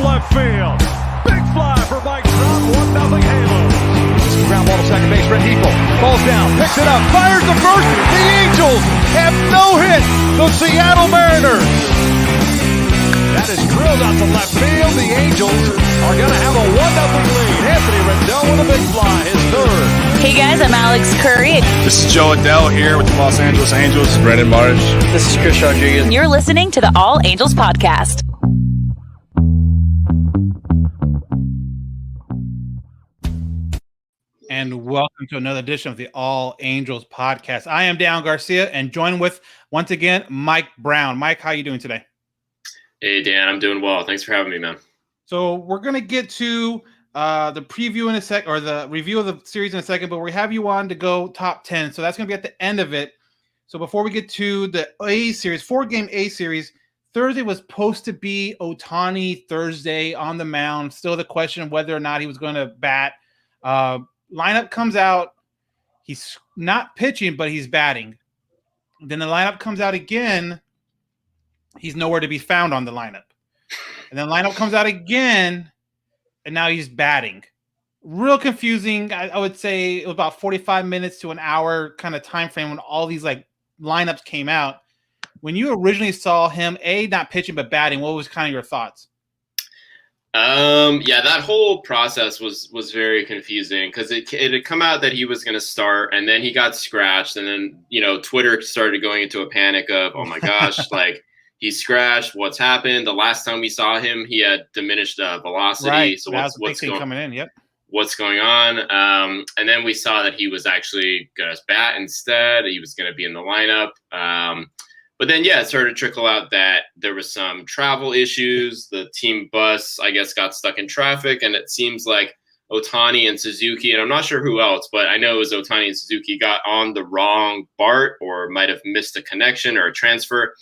left field. Big fly for Mike Trout. 1-0 Halos. Ground ball to second base. Rengifo falls down, picks it up, fires the first. The Angels have no hit. The Seattle Mariners. That is drilled out to left field. The Angels are going to have a 1-0 lead. Anthony Rendell with a big fly, his third. Hey guys, I'm Alex Curry. This is Joe Adele here with the Los Angeles Angels. Brandon Marsh. This is Chris Rodriguez. And you're listening to the All Angels Podcast. And welcome to another edition of the All Angels Podcast. I am Dan Garcia and joined with, once again, Mike Browne. Mike, how are you doing today? Hey, Dan, I'm doing well. Thanks for having me, man. So we're going to get to the preview in a sec, or the review of the series in a second, but we have you on to go top 10. So that's going to be at the end of it. So before we get to the A series, 4-game A series, Thursday was supposed to be Ohtani Thursday on the mound. Still the question of whether or not he was going to bat. Lineup comes out. He's not pitching, but he's batting. Then the lineup comes out again. He's nowhere to be found on the lineup. And then the lineup comes out again, and now he's batting. Real confusing. I would say it was about 45 minutes to an hour kind of time frame when all these like lineups came out. When you originally saw him, not pitching but batting, what was kind of your thoughts? Yeah, that whole process was very confusing because it had come out that he was going to start, and then he got scratched, and then Twitter started going into a panic of, oh my gosh, like he's scratched. What's happened? The last time we saw him, he had diminished velocity. Right. So what's coming in? Yep. What's going on? And then we saw that he was actually going to bat instead. He was going to be in the lineup. But then, it started to trickle out that there was some travel issues. The team bus, I guess, got stuck in traffic, and it seems like Ohtani and Suzuki, and I'm not sure who else, but I know it was Ohtani and Suzuki got on the wrong BART or might have missed a connection or a transfer.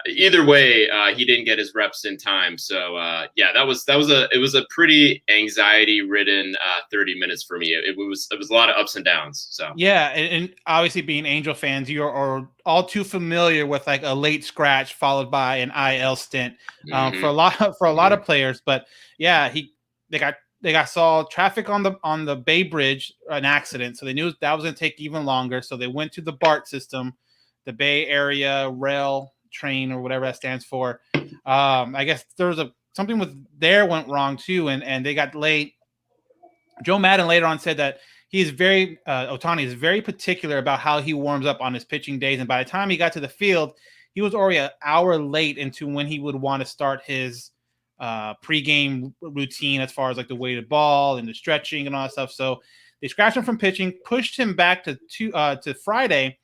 Either way, he didn't get his reps in time. So it was a pretty anxiety-ridden 30 minutes for me. It was a lot of ups and downs. So yeah, and obviously being Angel fans, you are all too familiar with like a late scratch followed by an IL stint for a lot of players. But yeah, they saw traffic on the Bay Bridge, an accident, so they knew that was going to take even longer. So they went to the BART system, the Bay Area Rail Train or whatever that stands for. I guess there was something went wrong too, and they got late. Joe Madden later on said that he is Ohtani is very particular about how he warms up on his pitching days, and by the time he got to the field, he was already an hour late into when he would want to start his pregame routine as far as like the weighted ball and the stretching and all that stuff. So they scratched him from pitching, pushed him back to Friday,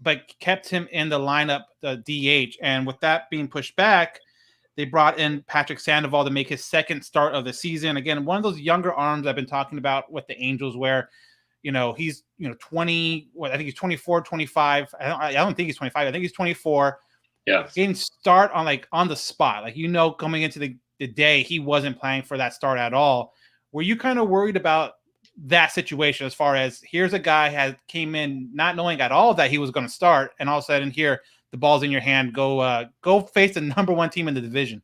but kept him in the lineup, the DH. And with that being pushed back, they brought in Patrick Sandoval to make his second start of the season. Again, one of those younger arms I've been talking about with the Angels where, he's, 20, I think he's 24, 25. I don't think he's 25. I think he's 24. Yeah. Getting start on the spot. Like, coming into the day, he wasn't playing for that start at all. Were you kind of worried about that situation as far as here's a guy came in not knowing at all that he was going to start, and all of a sudden here the ball's in your hand, go face the number one team in the division?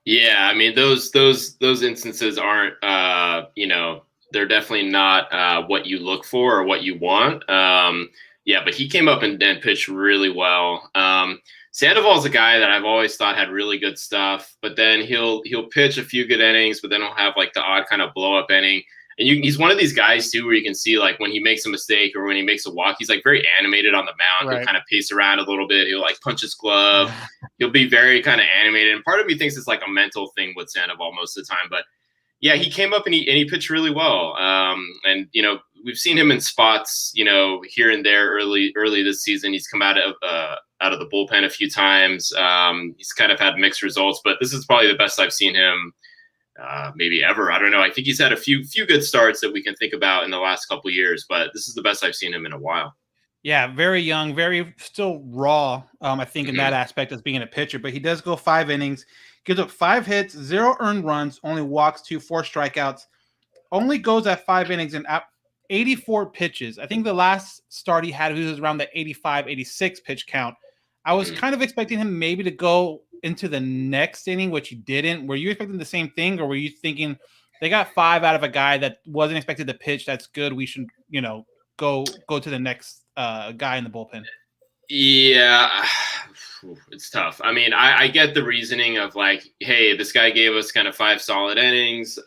Yeah, I mean those instances aren't they're definitely not what you look for or what you want. But he came up and pitched really well. Sandoval's a guy that I've always thought had really good stuff, but then he'll pitch a few good innings, but then he'll have like the odd kind of blow up inning. And he's one of these guys, too, where you can see, like, when he makes a mistake or when he makes a walk, he's, like, very animated on the mound. Right. He'll kind of pace around a little bit. He'll, like, punch his glove. He'll be very kind of animated. And part of me thinks it's, like, a mental thing with Sandoval most of the time. But, yeah, he came up and he pitched really well. And, we've seen him in spots, here and there early this season. He's come out of the bullpen a few times. He's kind of had mixed results. But this is probably the best I've seen him maybe ever. I don't know. I think he's had a few good starts that we can think about in the last couple of years, but this is the best I've seen him in a while. Yeah, very young, very still raw, I think, in that aspect as being a pitcher. But he does go 5 innings, gives up 5 hits, 0 earned runs, only walks 2, 4 strikeouts, only goes at 5 innings and 84 pitches. I think the last start he had, he was around the 85, 86 pitch count. I was kind of expecting him maybe to go into the next inning, which he didn't. Were you expecting the same thing, or were you thinking they got 5 out of a guy that wasn't expected to pitch? That's good. We should, go to the next guy in the bullpen. Yeah, it's tough. I mean, I get the reasoning of like, hey, this guy gave us kind of 5 solid innings.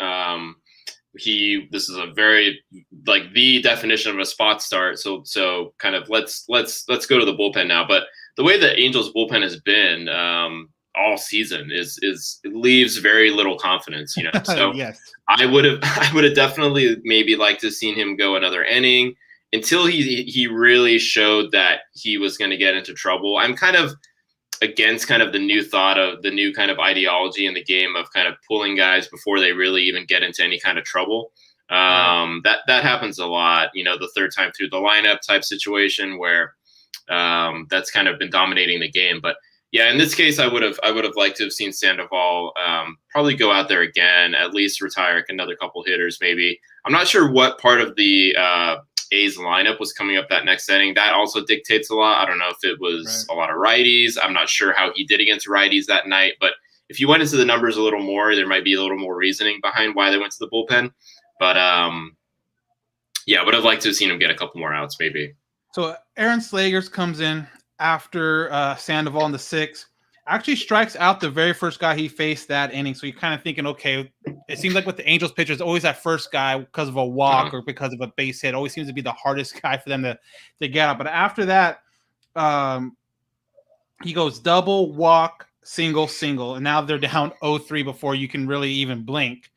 This is a very like the definition of a spot start. So kind of let's go to the bullpen now. But the way the Angels bullpen has been all season is it leaves very little confidence. So Yes. I would have definitely maybe liked to have seen him go another inning until he really showed that he was going to get into trouble. I'm kind of against kind of the new thought of the new kind of ideology in the game of kind of pulling guys before they really even get into any kind of trouble. That happens a lot, the third time through the lineup type situation where that's kind of been dominating the game. But yeah, in this case, I would have liked to have seen Sandoval probably go out there again, at least retire another couple hitters maybe. I'm not sure what part of the A's lineup was coming up that next inning. That also dictates a lot. I don't know if it was a lot of righties. I'm not sure how he did against righties that night. But if you went into the numbers a little more, there might be a little more reasoning behind why they went to the bullpen. But yeah, would have liked to have seen him get a couple more outs maybe. So Aaron Slagers comes in after Sandoval in the 6th. Actually strikes out the very first guy he faced that inning. So you're kind of thinking, okay, it seems like with the Angels pitchers, always that first guy because of a walk or because of a base hit always seems to be the hardest guy for them to get out. But after that, he goes double, walk, single, and now they're down 0-3 before you can really even blink.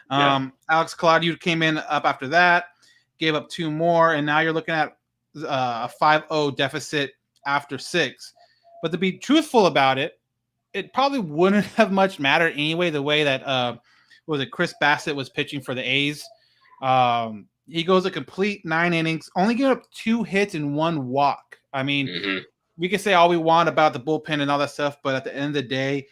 Alex Claudio came in up after that, gave up 2 more, and now you're looking at a 5-0 deficit after 6. But to be truthful about it, it probably wouldn't have much mattered anyway, the way that Chris Bassett was pitching for the A's. He goes a complete 9 innings, only giving up 2 hits and 1 walk. I mean, we can say all we want about the bullpen and all that stuff, but at the end of the day,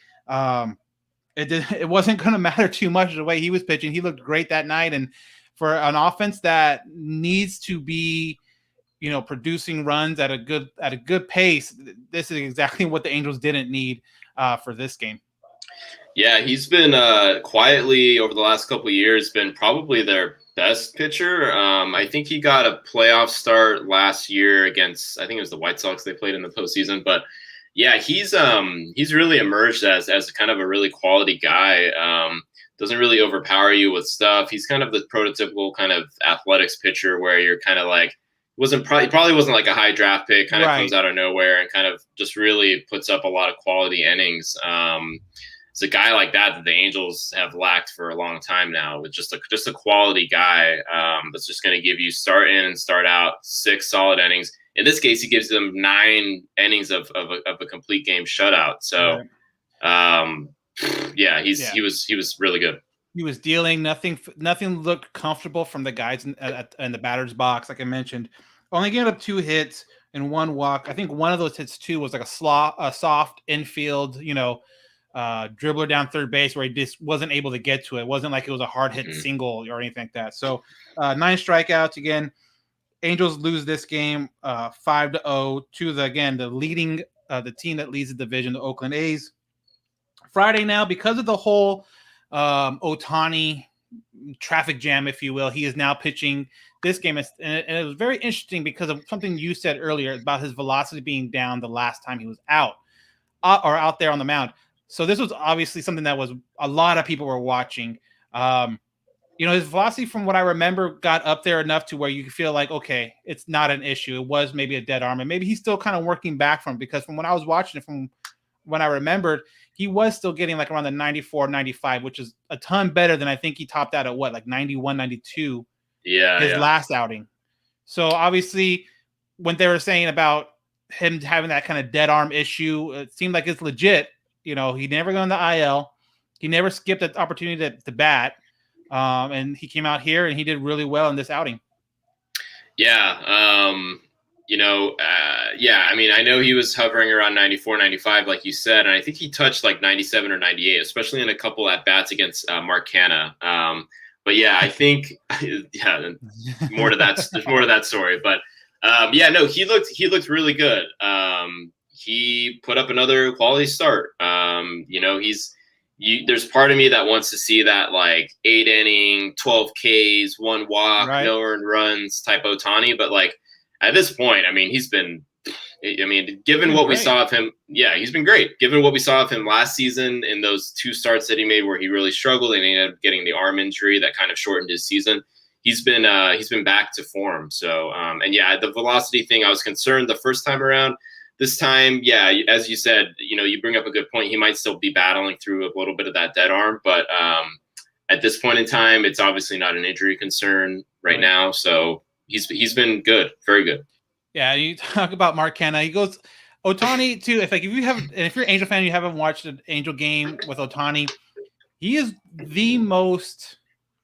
it wasn't going to matter too much the way he was pitching. He looked great that night, and for an offense that needs to be producing runs at a good pace, this is exactly what the Angels didn't need for this game. Yeah, he's been quietly over the last couple of years been probably their best pitcher. I think he got a playoff start last year against, I think it was the White Sox they played in the postseason. But yeah, he's really emerged as kind of a really quality guy. Doesn't really overpower you with stuff. He's kind of the prototypical kind of athletics pitcher where you're kind of like, probably wasn't like a high draft pick, kind of comes out of nowhere and kind of just really puts up a lot of quality innings. It's a guy like that the Angels have lacked for a long time now, with just a quality guy that's just going to give you start in and start out 6 solid innings. In this case, he gives them 9 innings of a complete game shutout. So, he was really good. He was dealing. Nothing looked comfortable from the guys in the batter's box, like I mentioned. Only giving up 2 hits and 1 walk. I think one of those hits too was like a soft infield, dribbler down third base where he just wasn't able to get to it. It wasn't like it was a hard hit single or anything like that. So 9 strikeouts again. Angels lose this game 5-0 to the team that leads the division, the Oakland A's. Friday now, because of the whole Ohtani traffic jam, if you will, he is now pitching this game. And it was very interesting because of something you said earlier about his velocity being down the last time he was out there on the mound. So this was obviously something that was a lot of people were watching. His velocity, from what I remember, got up there enough to where you feel like, okay, it's not an issue. It was maybe a dead arm, and maybe he's still kind of working back from, because from when I was watching it, from when I remembered, he was still getting like around the 94, 95, which is a ton better than I think he topped out at like 91, 92 last outing. So obviously when they were saying about him having that kind of dead arm issue, it seemed like it's legit. He never got on the IL. He never skipped an opportunity to bat. And he came out here and he did really well in this outing. I mean, I know he was hovering around 94, 95, like you said, and I think he touched like 97 or 98, especially in a couple at bats against Mark Canha. But yeah, I think more to that. There's more to that story, but he looked really good. he put up another quality start. There's part of me that wants to see that like 8 inning, 12 Ks, 1 walk, no earned runs type Ohtani. But like at this point, I mean, given what we saw of him, he's been great. Given what we saw of him last season in those 2 starts that he made where he really struggled and he ended up getting the arm injury that kind of shortened his season. He's been back to form. So, the velocity thing, I was concerned the first time around. This time, as you said, you bring up a good point. He might still be battling through a little bit of that dead arm, but at this point in time, it's obviously not an injury concern right now. So he's been good, very good. Yeah, you talk about Mark Canha. He goes Ohtani too. If you're an Angel fan, you haven't watched an Angel game with Ohtani, he is the most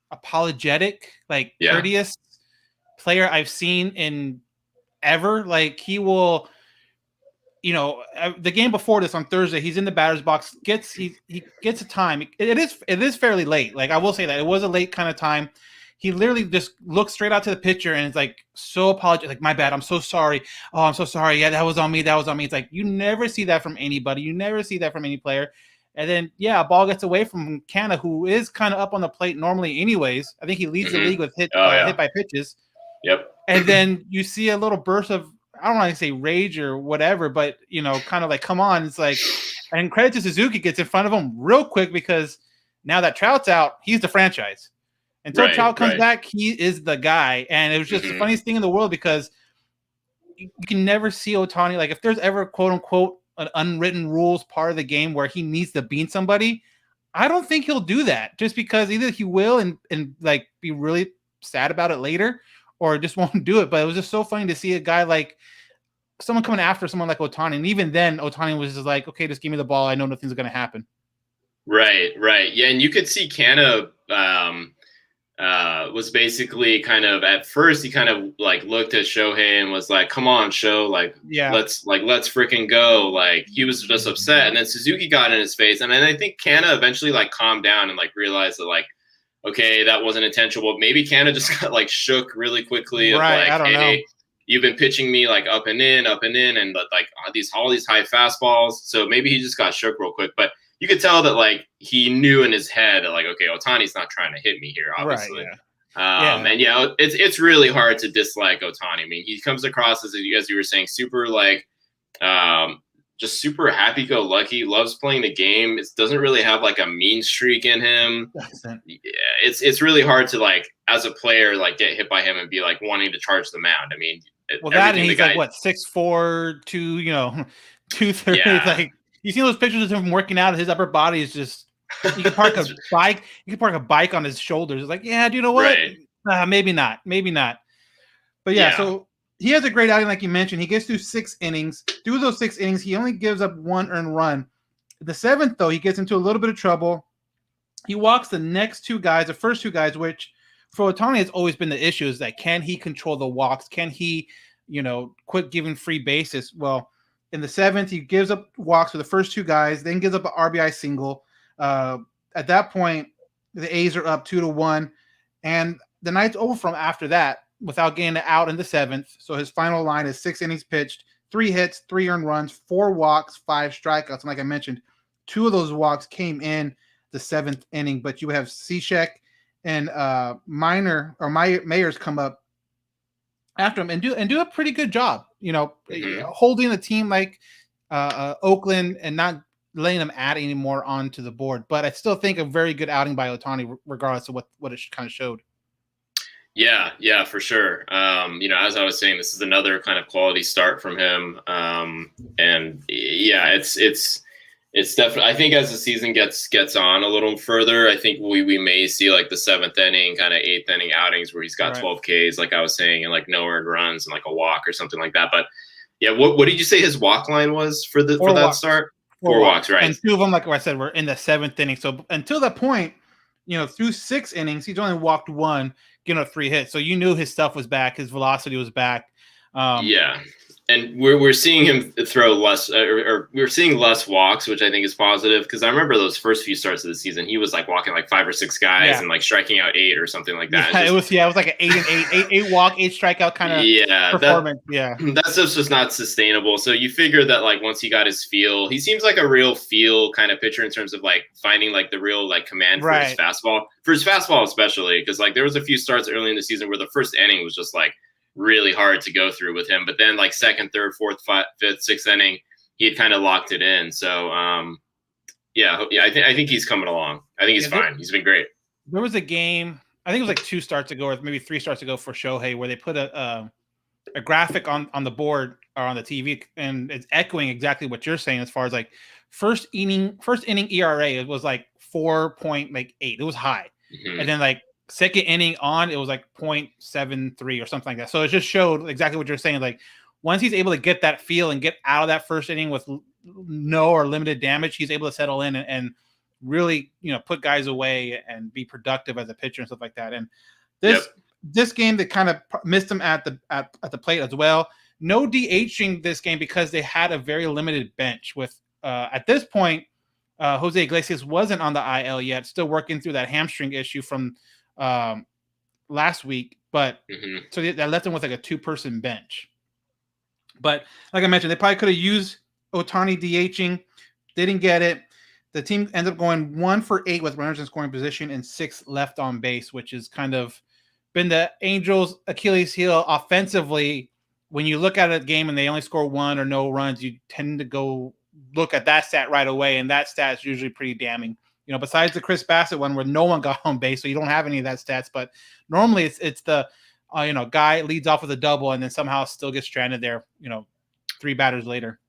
apologetic, courteous player I've seen in ever. Like he will. The game before this on Thursday, he's in the batter's box. He gets a time. It is fairly late. Like I will say that it was a late kind of time. He literally just looks straight out to the pitcher and is like so apologetic. Like my bad. I'm so sorry. Oh, I'm so sorry. Yeah, that was on me. It's like you never see that from anybody. You never see that from any player. And then a ball gets away from Canha, who is kind of up on the plate normally, anyways. I think he leads the league with hit by pitches. Yep. And then you see a little burst of, I don't want to say rage or whatever, but kind of like, come on. It's like, and credit to Suzuki gets in front of him real quick because now that Trout's out, he's the franchise. Until Trout comes back, he is the guy. And it was just the funniest thing in the world because you can never see Ohtani. Like if there's ever quote unquote an unwritten rules part of the game where he needs to beat somebody, I don't think he'll do that just because either he will and like be really sad about it later or just won't do it. But it was just so funny to see a guy like someone coming after someone like Ohtani. And even then, Ohtani was just like, okay, just give me the ball. I know nothing's going to happen. Right. Yeah, and you could see Canha was basically kind of at first he kind of like looked at Shohei and was like, come on, Show, let's freaking go. Like he was just upset. And then Suzuki got in his face. And then I think Canha eventually like calmed down and like realized that like, okay, that wasn't intentional. Maybe Canha just got like shook really quickly. Right. Of, like, I don't know. You've been pitching me like up and in, and like all these high fastballs. So maybe he just got shook real quick. But you could tell that like he knew in his head that like, okay, Ohtani's not trying to hit me here, obviously. Right, And it's really hard to dislike Ohtani. I mean, he comes across as you were saying, super like just super happy-go-lucky, loves playing the game. It doesn't really have like a mean streak in him. It's really hard to like as a player like get hit by him and be like wanting to charge the mound. I mean, that and he's like what 6'4", 230. Yeah. Like you see those pictures of him working out, his upper body is just you can park a bike. You can park a bike on his shoulders. It's like, yeah, do you know what? Right. Maybe not. But so he has a great outing, like you mentioned. He gets through 6 innings. Through those 6 innings, he only gives up 1 earned run. The 7th, though, he gets into a little bit of trouble. He walks the first 2 guys, which for Ohtani has always been the issue is that can he control the walks? Can he, quit giving free bases? Well, in the 7th, he gives up walks for the first 2 guys, then gives up an RBI single. At that point, the A's are up 2-1, and the night's over from after that without getting out in the 7th. So his final line is 6 innings pitched, 3 hits, 3 earned runs, 4 walks, 5 strikeouts. And like I mentioned, 2 of those walks came in the 7th inning. But you have Cishek and Mayers come up after him and do a pretty good job. Holding the team like Oakland and not letting them add any more onto the board. But I still think a very good outing by Ohtani, regardless of what it kind of showed. Yeah, for sure. As I was saying, this is another kind of quality start from him. And yeah, it's definitely, I think as the season gets on a little further, I think we may see like the 7th inning, kind of 8th inning outings where he's got 12 Ks, like I was saying, and like no earned runs and like a walk or something like that. But yeah, what did you say his walk line was for that start? 4 walks, right? And 2 of them, like I said, were in the 7th inning. So until that point, through 6 innings, he's only walked 1, getting up 3 hits. So you knew his stuff was back, his velocity was back. Yeah. And we're seeing him throw less, or we're seeing less walks, which I think is positive. Because I remember those first few starts of the season, he was like walking like 5 or 6 guys and like striking out 8 or something like that. Yeah, it was like an 8 walk, 8 strikeout kind of performance. That's just not sustainable. So you figure that like once he got his feel, he seems like a real feel kind of pitcher in terms of like finding like the real like command for his fastball, especially because like there was a few starts early in the season where the first inning was just like really hard to go through with him, but then like second, third, fourth, fifth, sixth inning, he had kind of locked it in. So I think he's coming along. I think he's fine. He's been great. There was a game, I think it was like 2 starts ago or maybe 3 starts ago for Shohei, where they put a graphic on the board or on the TV, and it's echoing exactly what you're saying as far as like first inning ERA. It was like 4.8. It was high, and then like second inning on, it was like 0.73 or something like that. So it just showed exactly what you're saying. Like once he's able to get that feel and get out of that first inning with no or limited damage, he's able to settle in and really, put guys away and be productive as a pitcher and stuff like that. And this game, they kind of missed him at the plate as well. No DHing this game because they had a very limited bench with at this point, Jose Iglesias wasn't on the IL yet, still working through that hamstring issue from last week, but so that left them with like a 2-person bench. But like I mentioned, they probably could have used Ohtani DHing. They didn't get it. The team ended up going 1 for 8 with runners in scoring position and 6 left on base, which is kind of been the Angels' Achilles heel offensively. When you look at a game and they only score 1 or no runs, you tend to go look at that stat right away, and that stat is usually pretty damning. Besides the Chris Bassett one where no one got home base, so you don't have any of that stats. But normally it's the guy leads off with a double and then somehow still gets stranded there. 3 batters later.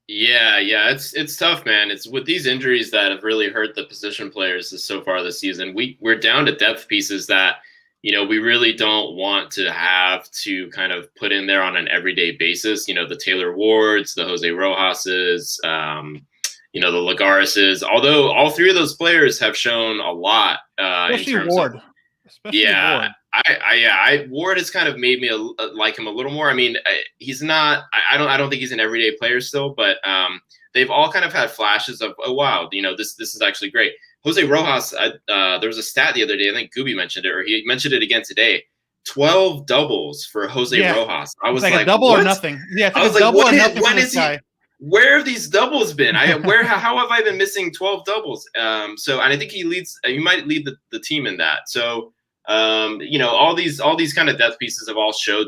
Yeah, it's tough, man. It's with these injuries that have really hurt the position players so far this season. We're down to depth pieces that we really don't want to have to kind of put in there on an everyday basis. The Taylor Wards, the Jose Rojases. The Lagareses, although all 3 of those players have shown a lot. Especially Ward. Ward. Ward has kind of made me like him a little more. I mean, he's not. I don't think he's an everyday player still, but they've all kind of had flashes of, oh wow, this is actually great. Jose Rojas. There was a stat the other day. I think Gooby mentioned it, or he mentioned it again today. 12 doubles for Jose Rojas. I was like, a double what? or nothing. Yeah, I was like, when is he? Where have these doubles been? How have I been missing 12 doubles? And I think he might lead the team in that. So, all these kind of depth pieces have all showed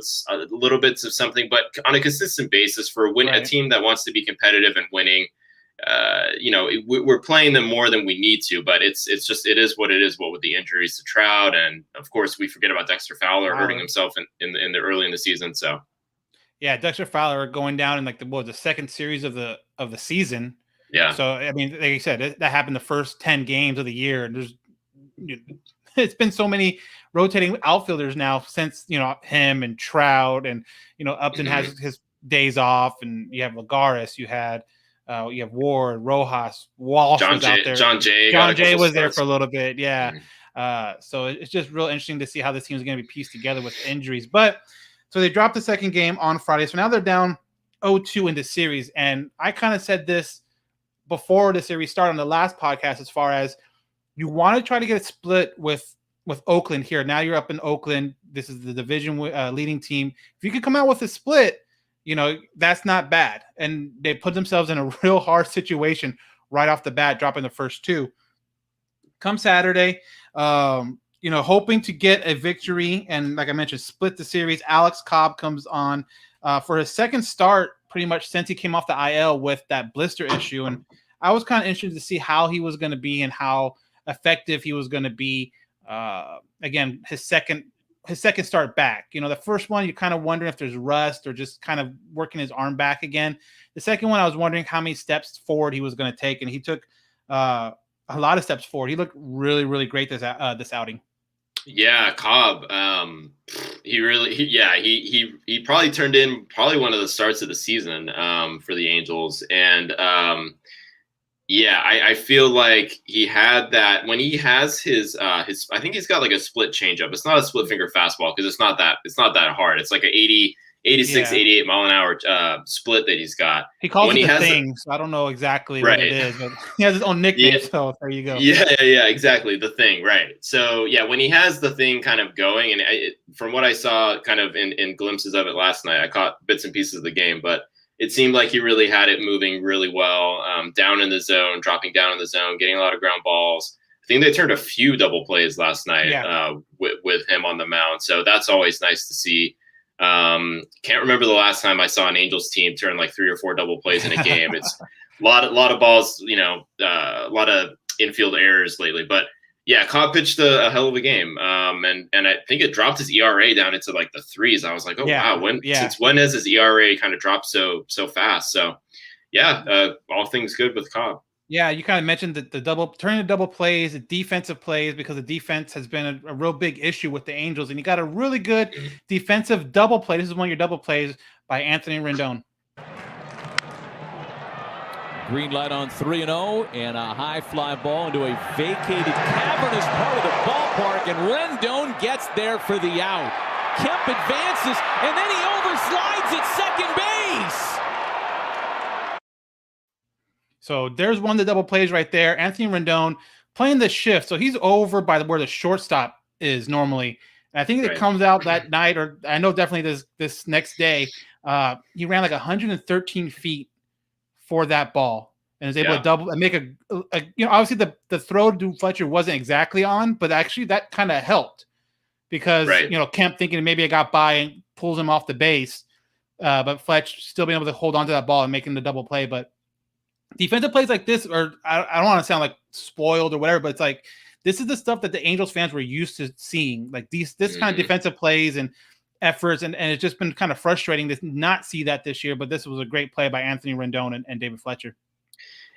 little bits of something, but on a consistent basis for a team that wants to be competitive and winning, we're playing them more than we need to, but it is what it is. What with the injuries to Trout, and of course we forget about Dexter Fowler hurting himself in the early in the season. So. Yeah, Dexter Fowler going down in like the second series of the season. Yeah. So I mean, like you said, that happened the first 10 games of the year, and it's been so many rotating outfielders now since him and Trout, and Upton has his days off, and you have Lagares, you have Ward, Rojas, Walsh was out there. John Jay was there for a little bit. Yeah. So it's just real interesting to see how this team is going to be pieced together with injuries, but. So they dropped the second game on Friday. So now they're down 0-2 in the series. And I kind of said this before the series started on the last podcast, as far as you want to try to get a split with Oakland here. Now you're up in Oakland. This is the division leading team. If you could come out with a split, that's not bad. And they put themselves in a real hard situation right off the bat, dropping the first 2. Come Saturday, hoping to get a victory and, like I mentioned, split the series. Alex Cobb comes on for his second start pretty much since he came off the IL with that blister issue. And I was kind of interested to see how he was going to be and how effective he was going to be. Again, his second start back. The first one, you're kind of wondering if there's rust or just kind of working his arm back again. The second one, I was wondering how many steps forward he was going to take, and he took a lot of steps forward. He looked really, really great this outing. Yeah, Cobb. He probably turned in one of the starts of the season for the Angels, and I feel like he had that when he has his. I think he's got like a split changeup. It's not a split finger fastball because it's not that hard. It's like an 86, Yeah. 88 mile an hour split that he's got. He calls When it he the has Thing, so I don't know exactly Right. what it is, but he has his own nickname, Yeah. so there you go. Yeah, exactly. The Thing, right. So, yeah, when he has the Thing kind of going, and from what I saw kind of in glimpses of it last night, I caught bits and pieces of the game, but it seemed like he really had it moving really well, down in the zone, dropping down in the zone, getting a lot of ground balls. I think they turned a few double plays last night with him on the mound, so that's always nice to see. Can't remember the last time I saw an Angels team turn like 3 or 4 double plays in a game. It's a lot of balls, a lot of infield errors lately. But yeah, Cobb pitched a hell of a game, and I think it dropped his ERA down into like the 3s. I was like, wow, since when has his ERA kind of dropped so fast? So yeah, all things good with Cobb. Yeah, you kind of mentioned the turning the double plays, the defensive plays, because the defense has been a real big issue with the Angels, and you got a really good defensive double play. This is one of your double plays by Anthony Rendon. Green light on 3-0, and a high fly ball into a vacated cavernous part of the ballpark, and Rendon gets there for the out. Kemp advances, and then he overslides at second base. So there's one of the double plays right there. Anthony Rendon playing the shift. So he's over by where the shortstop is normally. And I think it comes out that night, or I know definitely this next day, he ran like 113 feet for that ball and was able to double and make a obviously the throw to Fletcher wasn't exactly on, but actually that kind of helped because, Kemp thinking maybe I got by and pulls him off the base. But Fletch still being able to hold on to that ball and making the double play. But defensive plays like this, or I don't want to sound like spoiled or whatever, but it's like this is the stuff that the Angels fans were used to seeing, like this kind of defensive plays and efforts, and it's just been kind of frustrating to not see that this year. But this was a great play by Anthony Rendon and David Fletcher.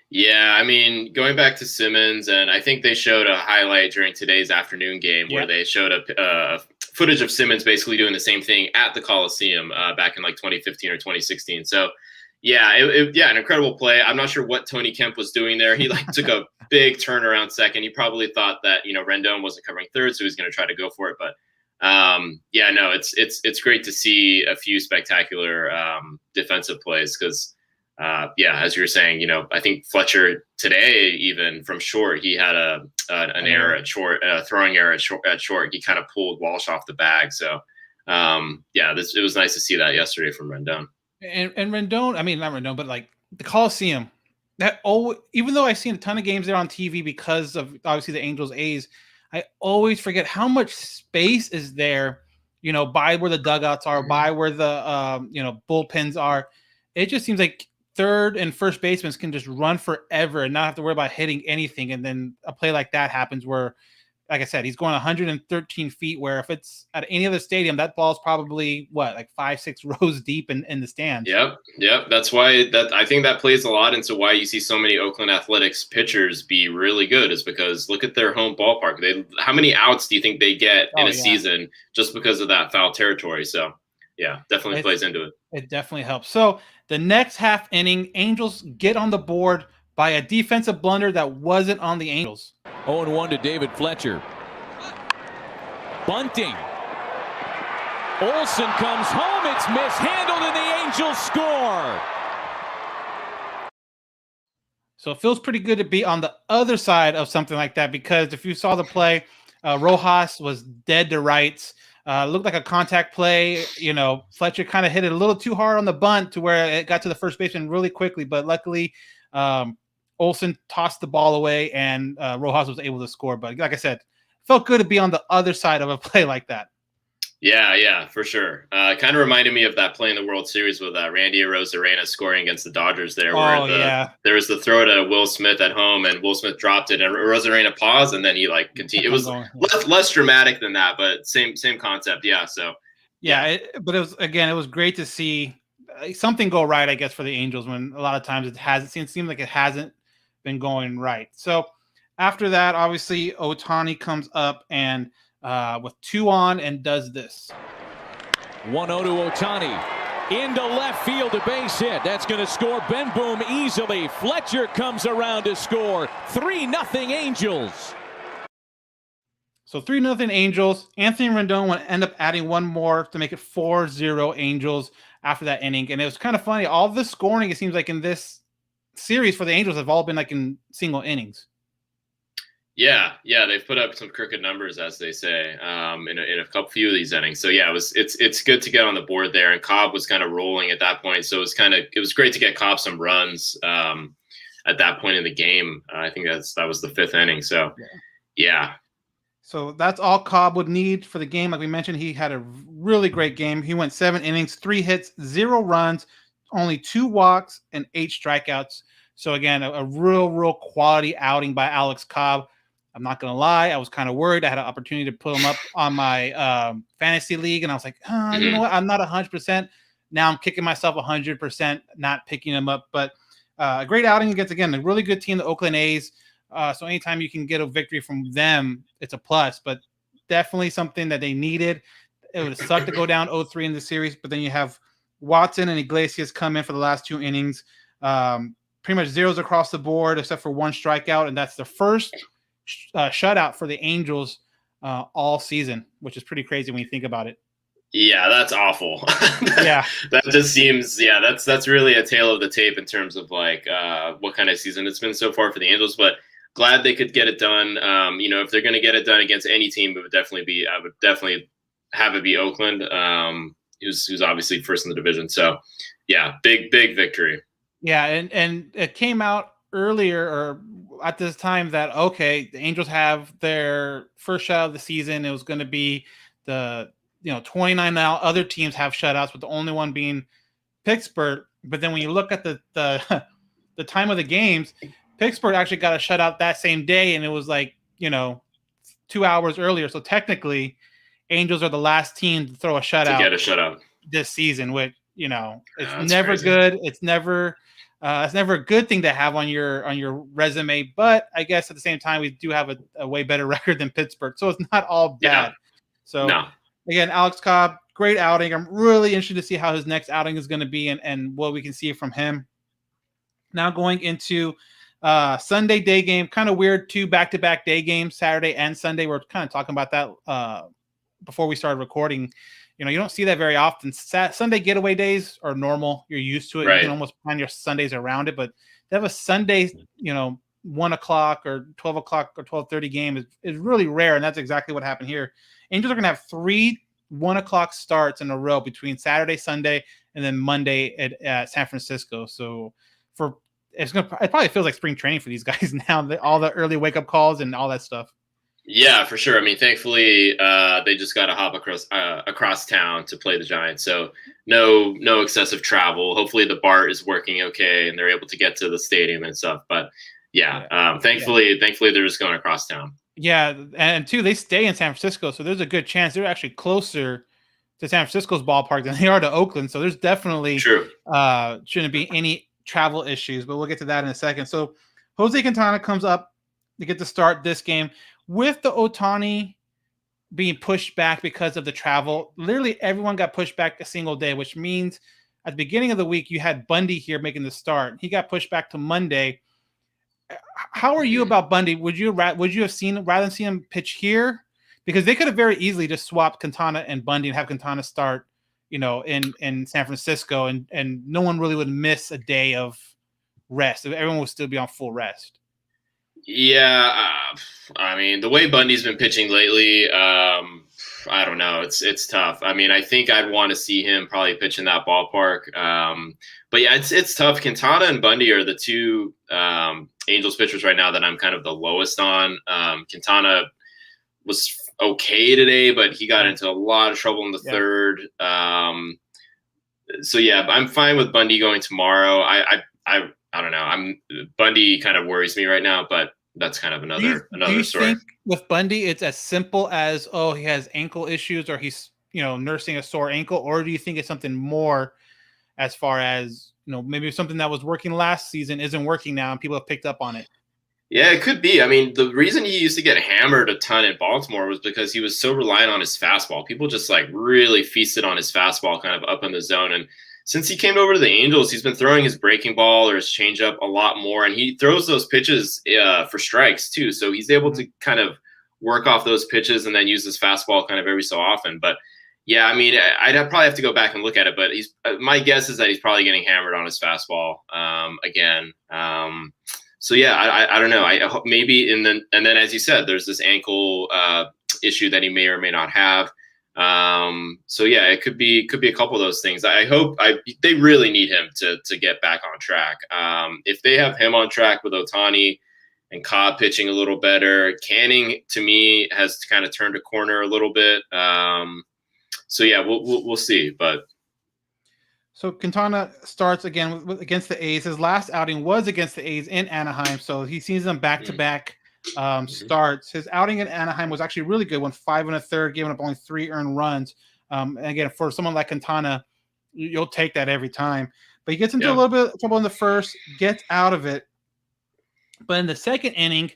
Yeah, I mean, going back to Simmons, and I think they showed a highlight during today's afternoon game where they showed a footage of Simmons basically doing the same thing at the Coliseum back in like 2015 or 2016. So. Yeah, an incredible play. I'm not sure what Tony Kemp was doing there. He took a big turnaround second. He probably thought that Rendon wasn't covering third, so he was going to try to go for it. But it's great to see a few spectacular defensive plays because as you were saying, I think Fletcher today, even from short, he had an error at short, throwing error at short. He kind of pulled Walsh off the bag. So it was nice to see that yesterday from Rendon. And Rendon, I mean, not Rendon, but like the Coliseum, even though I've seen a ton of games there on TV because of obviously the Angels A's, I always forget how much space is there, by where the dugouts are, by where the, bullpens are. It just seems like third and first basemen can just run forever and not have to worry about hitting anything. And then a play like that happens where, like I said, he's going 113 feet, where if it's at any other stadium, that ball's probably like 5-6 rows deep in the stands. Yep. That's why I think that plays a lot into why you see so many Oakland Athletics pitchers be really good, is because look at their home ballpark. How many outs do you think they get in a season just because of that foul territory? So yeah, definitely plays into it. It definitely helps. So the next half inning, Angels get on the board by a defensive blunder that wasn't on the Angels. 0-1 to David Fletcher. Bunting. Olsen comes home. It's mishandled, and the Angels score. So it feels pretty good to be on the other side of something like that, because if you saw the play, Rojas was dead to rights. Looked like a contact play. Fletcher kind of hit it a little too hard on the bunt to where it got to the first baseman really quickly, but luckily Olsen tossed the ball away and Rojas was able to score. But like I said, felt good to be on the other side of a play like that. Yeah, for sure. Kind of reminded me of that play in the World Series with Randy Arozarena scoring against the Dodgers there, where there was the throw to Will Smith at home, and Will Smith dropped it, and Arozarena paused, and then he continued. It was less dramatic than that, but same concept. Yeah, so but it was great to see something go right, I guess, for the Angels, when a lot of times it seems like it hasn't been going right. So after that, obviously Ohtani comes up and with 2 on and does this. 1-0 to Ohtani. Into left field, a base hit. That's going to score Ben Boom easily. Fletcher comes around to score. 3-0 Angels. So 3-0 Angels. Anthony Rendon will end up adding one more to make it 4-0 Angels after that inning. And it was kind of funny. All the scoring, it seems like in this series for the Angels have all been like in single innings. Yeah, they've put up some crooked numbers, as they say, in a few of these innings. So yeah, it's good to get on the board there. And Cobb was kind of rolling at that point, so it was great to get Cobb some runs at that point in the game. I think that was the 5th inning. So yeah. So that's all Cobb would need for the game. Like we mentioned, he had a really great game. He went 7 innings, 3 hits, 0 runs, only 2 walks, and 8 strikeouts. So again, a real quality outing by Alex Cobb. I'm not going to lie. I was kind of worried. I had an opportunity to put him up on my fantasy league, and I was like, you know what? I'm not 100%. Now I'm kicking myself 100%, not picking him up. But a great outing against, again, a really good team, the Oakland A's. So anytime you can get a victory from them, it's a plus. But definitely something that they needed. It would have sucked to go down 0-3 in the series, but then you have Watson and Iglesias come in for the last 2 innings. Pretty much zeros across the board except for 1 strikeout, and that's the first shutout for the Angels all season, which is pretty crazy when you think about it. Yeah, that's awful. Yeah, that just seems that's really a tale of the tape in terms of like what kind of season it's been so far for the Angels. But glad they could get it done. If they're going to get it done against any team, I would definitely have it be Oakland, who's obviously first in the division. So yeah, big victory. Yeah, and it came out earlier or at this time that the Angels have their first shutout of the season. It was going to be the 29 now other teams have shutouts, but the only one being Pittsburgh. But then when you look at the time of the games, Pittsburgh actually got a shutout that same day, and it was like 2 hours earlier. So technically, Angels are the last team to throw a shutout to get a shutout this season. Which it's never crazy. good. It's never a good thing to have on your resume. But I guess at the same time, we do have a way better record than Pittsburgh, so it's not all bad. Yeah. So no. Again, Alex Cobb, great outing. I'm really interested to see how his next outing is going to be and what we can see from him. Now going into Sunday day game, kind of weird, 2 back-to-back day games, Saturday and Sunday. We're kind of talking about that before we started recording. You don't see that very often. Sunday getaway days are normal. You're used to it. Right. You can almost plan your Sundays around it. But to have a Sunday, 1 o'clock or 12 o'clock or 12:30 game is really rare, and that's exactly what happened here. Angels are going to have 3 1 o'clock starts in a row between Saturday, Sunday, and then Monday at San Francisco. So it probably feels like spring training for these guys now. All the early wake up calls and all that stuff. Yeah, for sure. I mean, thankfully, they just got to hop across town to play the Giants, so no excessive travel. Hopefully, the BART is working okay, and they're able to get to the stadium and stuff. But thankfully, they're just going across town. Yeah, and 2, they stay in San Francisco, so there's a good chance they're actually closer to San Francisco's ballpark than they are to Oakland. So there's definitely shouldn't be any travel issues, but we'll get to that in a second. So Jose Quintana comes up to get to start this game. With the Ohtani being pushed back because of the travel, literally everyone got pushed back a single day, which means at the beginning of the week, you had Bundy here making the start. He got pushed back to Monday. How are you about Bundy? Would you have seen rather than see him pitch here? Because they could have very easily just swapped Quintana and Bundy and have Quintana start, in San Francisco, and no one really would miss a day of rest. Everyone would still be on full rest. Yeah, I mean, the way Bundy's been pitching lately, I don't know. It's tough. I mean, I think I'd want to see him probably pitch in that ballpark. But yeah, it's tough. Quintana and Bundy are the 2 Angels pitchers right now that I'm kind of the lowest on. Quintana was okay today, but he got into a lot of trouble in the third. So yeah, I'm fine with Bundy going tomorrow. I don't know. Bundy kind of worries me right now, but that's kind of another story. Think with Bundy, it's as simple as he has ankle issues or he's nursing a sore ankle, or do you think it's something more as far as maybe something that was working last season isn't working now and people have picked up on it? Yeah, it could be. I mean, the reason he used to get hammered a ton in Baltimore was because he was so reliant on his fastball. People just really feasted on his fastball kind of up in the zone. And since he came over to the Angels, he's been throwing his breaking ball or his changeup a lot more, and he throws those pitches for strikes too. So he's able to kind of work off those pitches and then use his fastball kind of every so often. But yeah, I mean, I'd probably have to go back and look at it, but my guess is that he's probably getting hammered on his fastball again. So yeah, I don't know. I hope maybe and then as you said, there's this ankle issue that he may or may not have. So yeah, it could be a couple of those things. I hope they really need him to get back on track. If they have him on track with Ohtani and Cobb pitching a little better, Canning to me has kind of turned a corner a little bit. So yeah, we'll see. But so Quintana starts again against the A's. His last outing was against the A's in Anaheim, so he sees them back-to-back starts. His outing in Anaheim was actually really good. Went 5 1/3, giving up only 3 earned runs. And again, for someone like Quintana, you'll take that every time. But he gets into a little bit of trouble in the first, gets out of it. But in the second inning,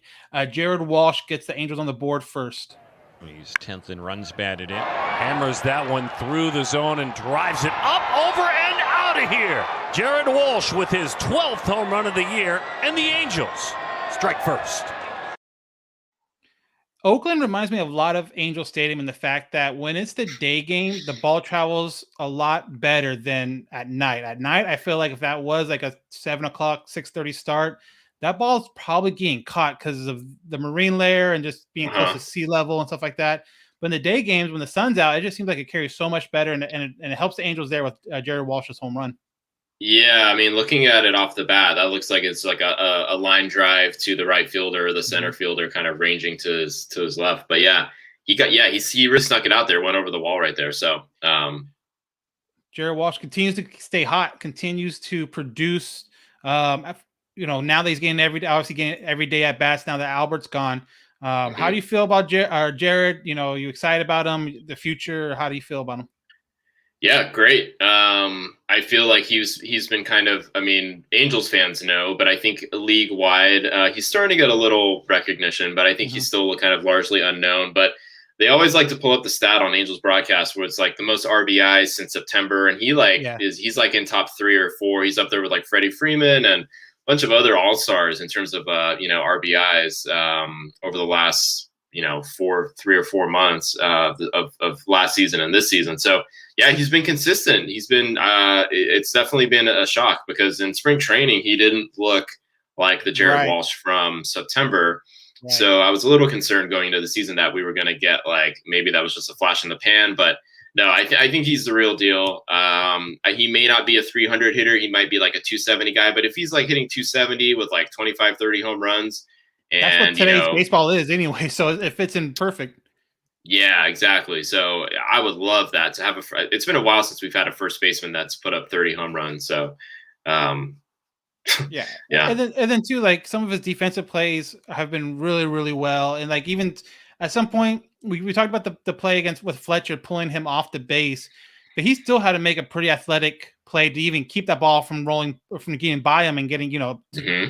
Jared Walsh gets the Angels on the board first. He's 10th in runs batted in. Hammers that one through the zone and drives it up, over, and out of here. Jared Walsh with his 12th home run of the year, and the Angels strike first. Oakland reminds me of a lot of Angel Stadium in the fact that when it's the day game, the ball travels a lot better than at night. At night, I feel like if that was like a 7 o'clock, 6:30 start, that ball is probably getting caught because of the marine layer and just being close to sea level and stuff like that. But in the day games, when the sun's out, it just seems like it carries so much better, and it helps the Angels there with Jared Walsh's home run. Yeah, I mean, looking at it off the bat, that looks like it's like a line drive to the right fielder or the center fielder, kind of ranging to his left. But yeah, he really snuck it out there, went over the wall right there. So Jared Walsh continues to stay hot, continues to produce. Now that he's getting obviously getting every day at bats now that Albert's gone. How do you feel about Jared? You excited about him, the future? How do you feel about him? Yeah, great. I feel like he's been kind of, I mean, Angels fans know, but I think league wide, he's starting to get a little recognition, but I think he's still kind of largely unknown. But they always like to pull up the stat on Angels broadcast where it's like the most RBIs since September, and he's like in top 3 or 4. He's up there with like Freddie Freeman and bunch of other all-stars in terms of RBIs over the last 3 or 4 months of last season and this season. So yeah, he's been consistent. He's been it's definitely been a shock because in spring training he didn't look like the Jared Walsh from September. Right. So I was a little concerned going into the season that we were going to get like maybe that was just a flash in the pan, but no, I think he's the real deal. He may not be a 300 hitter. He might be like a 270 guy. But if he's like hitting 270 with like 25, 30 home runs. And, that's what today's baseball is anyway. So it fits in perfect. Yeah, exactly. So I would love that to have it's been a while since we've had a first baseman that's put up 30 home runs. So yeah. And then too, like some of his defensive plays have been really, really well. And like even at some point, we talked about the play with Fletcher pulling him off the base, but he still had to make a pretty athletic play to even keep that ball from rolling, from getting by him and getting, you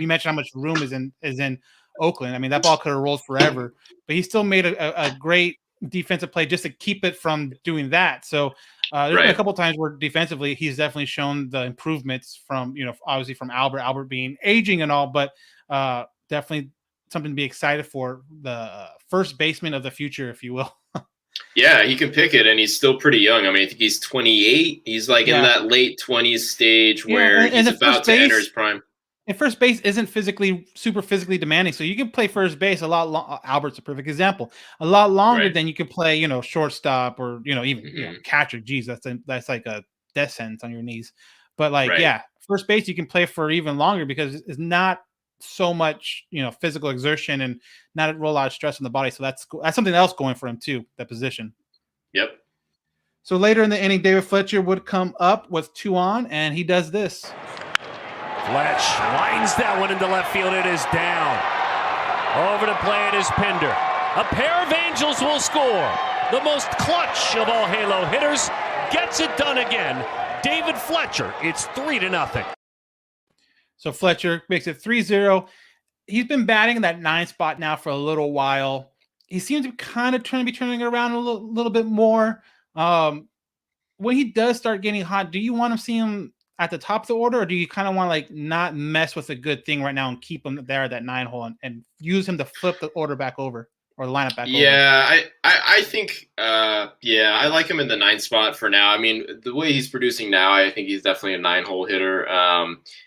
mentioned how much room is in Oakland. I mean, that ball could have rolled forever, but he still made a great defensive play just to keep it from doing that. So there's been a couple times where defensively he's definitely shown the improvements from, obviously from Albert being aging and all, but definitely something to be excited for, the first baseman of the future, if you will. Yeah, he can pick it, and he's still pretty young. I mean, I think he's 28. He's like in that late 20s stage where he's about to enter his prime. And first base isn't super physically demanding, so you can play first base a lot. Albert's a perfect example. A lot longer than you could play, shortstop or even catcher. Geez, that's like a death sentence on your knees. But first base you can play for even longer because it's not so much physical exertion and not a lot of stress on the body. So that's something else going for him too, that position. Yep. So later in the inning, David Fletcher would come up with 2 on, and he does this. Fletch lines that one into left field. It is down. Over to play it is Pinder. A pair of Angels will score. The most clutch of all Halo hitters gets it done again. David Fletcher. It's 3-0. So Fletcher makes it 3-0. He's been batting in that 9 spot now for a little while. He seems to kind of turning it around a little bit more. When he does start getting hot, do you want to see him at the top of the order, or do you kind of want to like not mess with a good thing right now and keep him there at that 9 hole and use him to flip the order back over or line up back over? Yeah, I think I like him in the 9th spot for now. I mean, the way he's producing now, I think he's definitely a 9-hole hitter.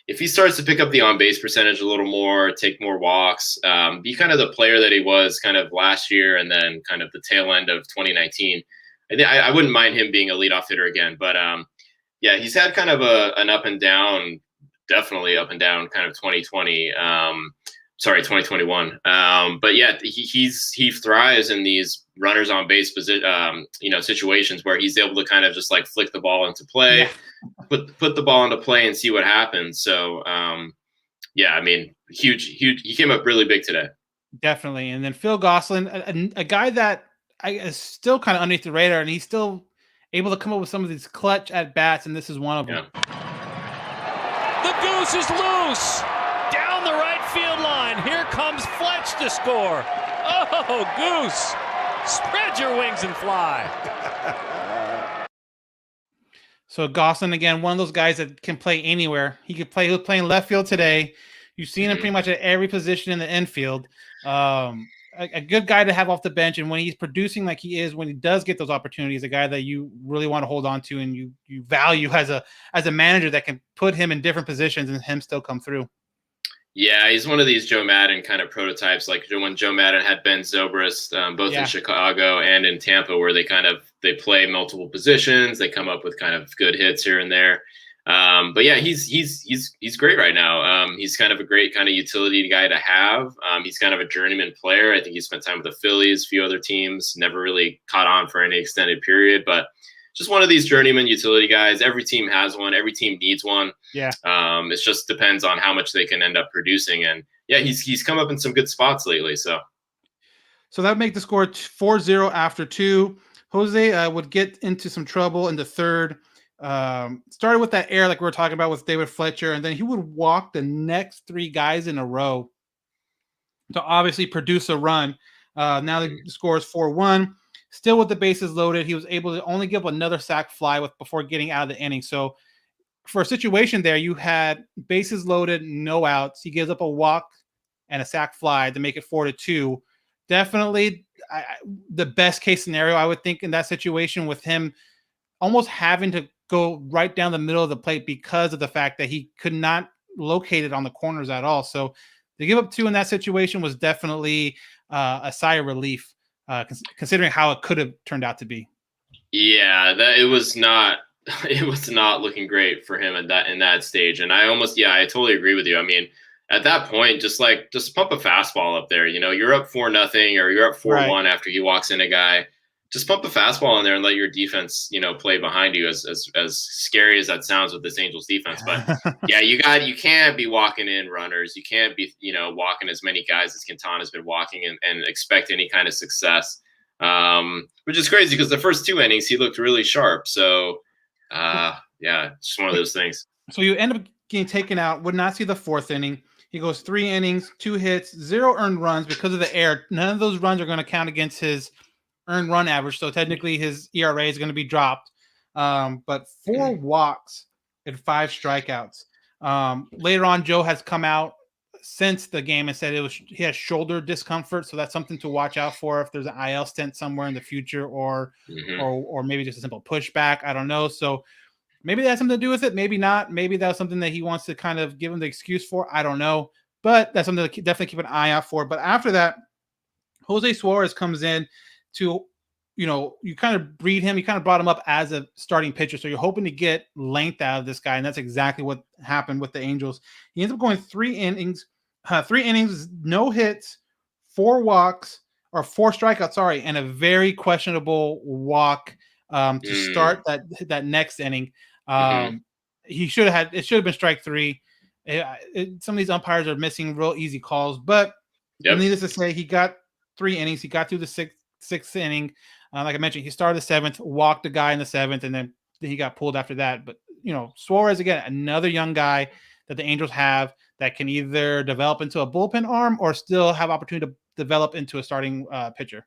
If he starts to pick up the on-base percentage a little more, take more walks, be kind of the player that he was kind of last year and then kind of the tail end of 2019, I wouldn't mind him being a leadoff hitter again. But he's had kind of an up and down, definitely up and down kind of 2020. 2021. But yeah, he thrives in these runners on base situations where he's able to kind of just like flick the ball into play, put the ball into play and see what happens. So I mean, huge. He came up really big today. Definitely. And then Phil Gosselin, a guy that is still kind of underneath the radar, and he's still able to come up with some of these clutch at bats, and this is one of them. The goose is loose. Down the right field line. Here comes Fletch to score. Oh, Goose. Spread your wings and fly. So Gosselin, again, one of those guys that can play anywhere. He was playing left field today. You've seen him pretty much at every position in the infield. A good guy to have off the bench. And when he's producing like he is, when he does get those opportunities, a guy that you really want to hold on to and you value as a manager that can put him in different positions and him still come through. Yeah, he's one of these Joe Madden kind of prototypes, like when Joe Madden had Ben Zobrist, both in Chicago and in Tampa, where they play multiple positions, they come up with kind of good hits here and there. But yeah, he's great right now. He's kind of a great kind of utility guy to have. He's kind of a journeyman player. I think he spent time with the Phillies, a few other teams, never really caught on for any extended period, but just one of these journeyman utility guys. Every team has one. Every team needs one. Yeah. It just depends on how much they can end up producing. And yeah, he's come up in some good spots lately. So that would make the score 4-0 after 2. Jose would get into some trouble in the 3rd. Started with that error like we were talking about with David Fletcher, and then he would walk the next 3 guys in a row to obviously produce a run. Now the score is 4-1. Still with the bases loaded, he was able to only give another sac fly before getting out of the inning. So for a situation there, you had bases loaded, no outs. He gives up a walk and a sac fly to make it 4-2. Definitely the best case scenario, I would think, in that situation, with him almost having to go right down the middle of the plate because of the fact that he could not locate it on the corners at all. So to give up 2 in that situation was definitely a sigh of relief. Considering how it could have turned out to be. Yeah, it was not looking great for him in that stage. And I totally agree with you. I mean, at that point, just pump a fastball up there. You know, you're up 4-0 or you're up 4-1 after he walks in a guy. Just pump a fastball in there and let your defense, play behind you. As scary as that sounds with this Angels defense, but yeah, you can't be walking in runners. You can't be, walking as many guys as Quintana's been walking and expect any kind of success. Which is crazy because the first 2 innings he looked really sharp. So just one of those things. So you end up getting taken out. Would not see the 4th inning. He goes 3 innings, 2 hits, 0 earned runs because of the error. None of those runs are going to count against his earned run average, so technically his ERA is going to be dropped. But 4 walks and 5 strikeouts. Later on, Joe has come out since the game and said he has shoulder discomfort, so that's something to watch out for if there's an IL stint somewhere in the future, or maybe just a simple pushback. I don't know. So maybe that has something to do with it. Maybe not. Maybe that was something that he wants to kind of give him the excuse for. I don't know. But that's something to definitely keep an eye out for. But after that, Jose Suarez comes in to, you kind of breed him. You kind of brought him up as a starting pitcher. So you're hoping to get length out of this guy. And that's exactly what happened with the Angels. He ends up going 3 innings, no hits, 4 walks, or 4 strikeouts, and a very questionable walk to start that next inning. It should have been strike 3. Some of these umpires are missing real easy calls, but needless to say, he got 3 innings. He got through the sixth inning. Like I mentioned, he started the 7th, walked a guy in the 7th, and then he got pulled after that. But, Suarez, again, another young guy that the Angels have that can either develop into a bullpen arm or still have opportunity to develop into a starting pitcher.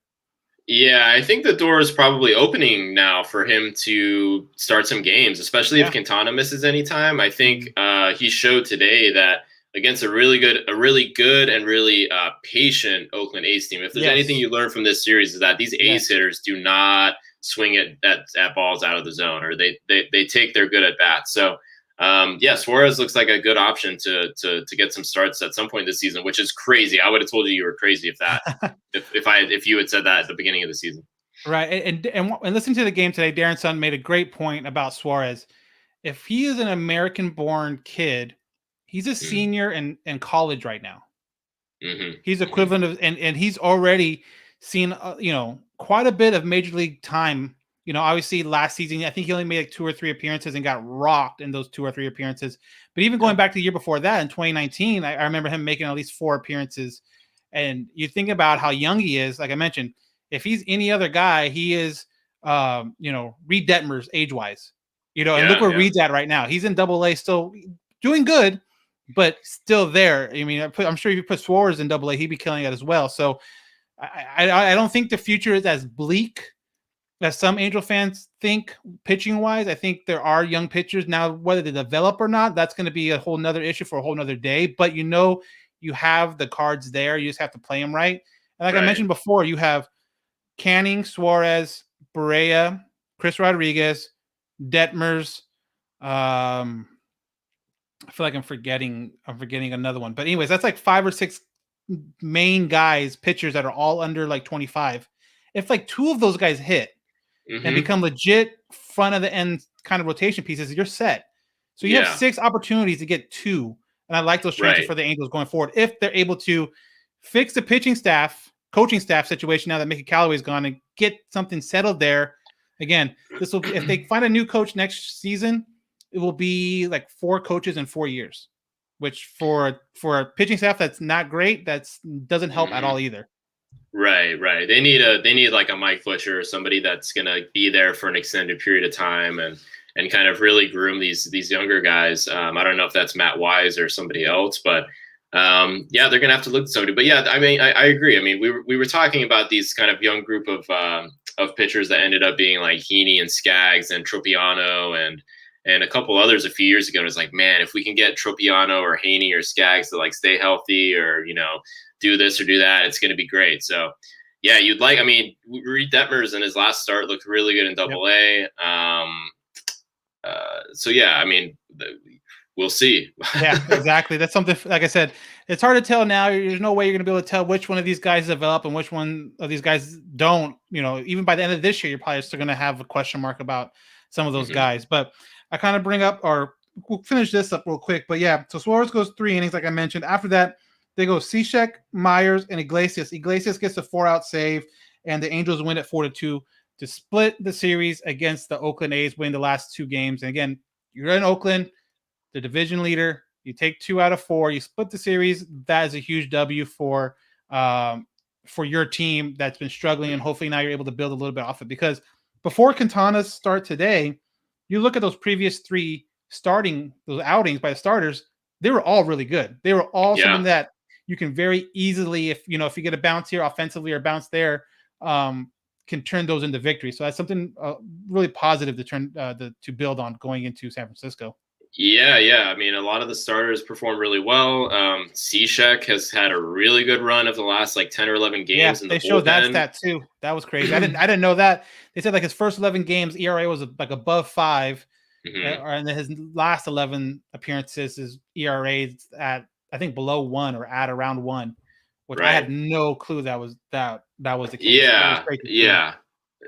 Yeah, I think the door is probably opening now for him to start some games, especially if Quintana misses any time. I think he showed today that against a really good and really patient Oakland A's team. If there's anything you learn from this series is that these A's hitters do not swing at balls out of the zone, or they take their good at bats. So Suarez looks like a good option to get some starts at some point this season, which is crazy. I would have told you were crazy if you had said that at the beginning of the season. Right. And listening to the game today, Darren Sun made a great point about Suarez. If he is an American-born kid, he's a senior in college right now. He's equivalent of, and he's already seen, quite a bit of major league time. Obviously last season, I think he only made like 2 or 3 appearances and got rocked in those 2 or 3 appearances. But even going back to the year before that, in 2019, I remember him making at least 4 appearances. And you think about how young he is, like I mentioned, if he's any other guy, he is, Reed Detmers age-wise. And look where Reed's at right now. He's in Double-A, still doing good, but still there. I mean, I'm sure if you put Suarez in Double-A, he'd be killing it as well. So I don't think the future is as bleak as some Angel fans think pitching-wise. I think there are young pitchers now, whether they develop or not, that's going to be a whole nother issue for a whole nother day. But you have the cards there. You just have to play them right. And like I mentioned before, you have Canning, Suarez, Barrea, Chris Rodriguez, Detmers. I feel like I'm forgetting another one. But anyways, that's like 5 or 6 main guys, pitchers that are all under like 25. If like 2 of those guys hit and become legit front of the end kind of rotation pieces, you're set. So you have 6 opportunities to get 2. And I like those chances for the Angels going forward. If they're able to fix the coaching staff situation now that Mickey Callaway's gone and get something settled there. Again, this will be, if they find a new coach next season, it will be like 4 coaches in 4 years, which for a pitching staff that's not great, doesn't help at all either. Right. They need like a Mike Fletcher or somebody that's gonna be there for an extended period of time and kind of really groom these younger guys. I don't know if that's Matt Wise or somebody else, but they're gonna have to look at somebody. But yeah, I mean, I agree. I mean, we were talking about these kind of young group of pitchers that ended up being like Heaney and Skaggs and Tropiano and a couple others a few years ago. It was like, man, if we can get Tropiano or Heaney or Skaggs to like stay healthy or do this or do that, it's going to be great. So yeah, Reed Detmers in his last start looked really good in Double-A. So yeah, I mean, we'll see. Yeah, exactly. That's something, like I said, it's hard to tell now. There's no way you're going to be able to tell which one of these guys develop and which one of these guys don't. Even by the end of this year, you're probably still going to have a question mark about some of those guys. But I kind of bring up, or we'll finish this up real quick. But yeah, so Suarez goes 3 innings, like I mentioned. After that, they go Cishek, Myers, and Iglesias. Iglesias gets a 4-out save, and the Angels win at 4-2 to split the series against the Oakland A's, winning the last 2 games. And again, you're in Oakland, the division leader. You take 2 out of 4. You split the series. That is a huge W for your team that's been struggling, and hopefully now you're able to build a little bit off it. Because before Quintana's start today, you look at those previous 3 those outings by the starters, they were all really good. They were all something that you can very easily, if you get a bounce here offensively or a bounce there, can turn those into victory. So that's something really positive to build on going into San Francisco. Yeah. I mean, a lot of the starters perform really well. Cishek has had a really good run of the last like 10 or 11 games. Yeah, they showed that stat too. That was crazy. I didn't know that. They said like his first 11 games ERA was like above 5, and then his last 11 appearances, his ERA is at, I think, below 1 or at around 1, which I had no clue that was the case. Yeah.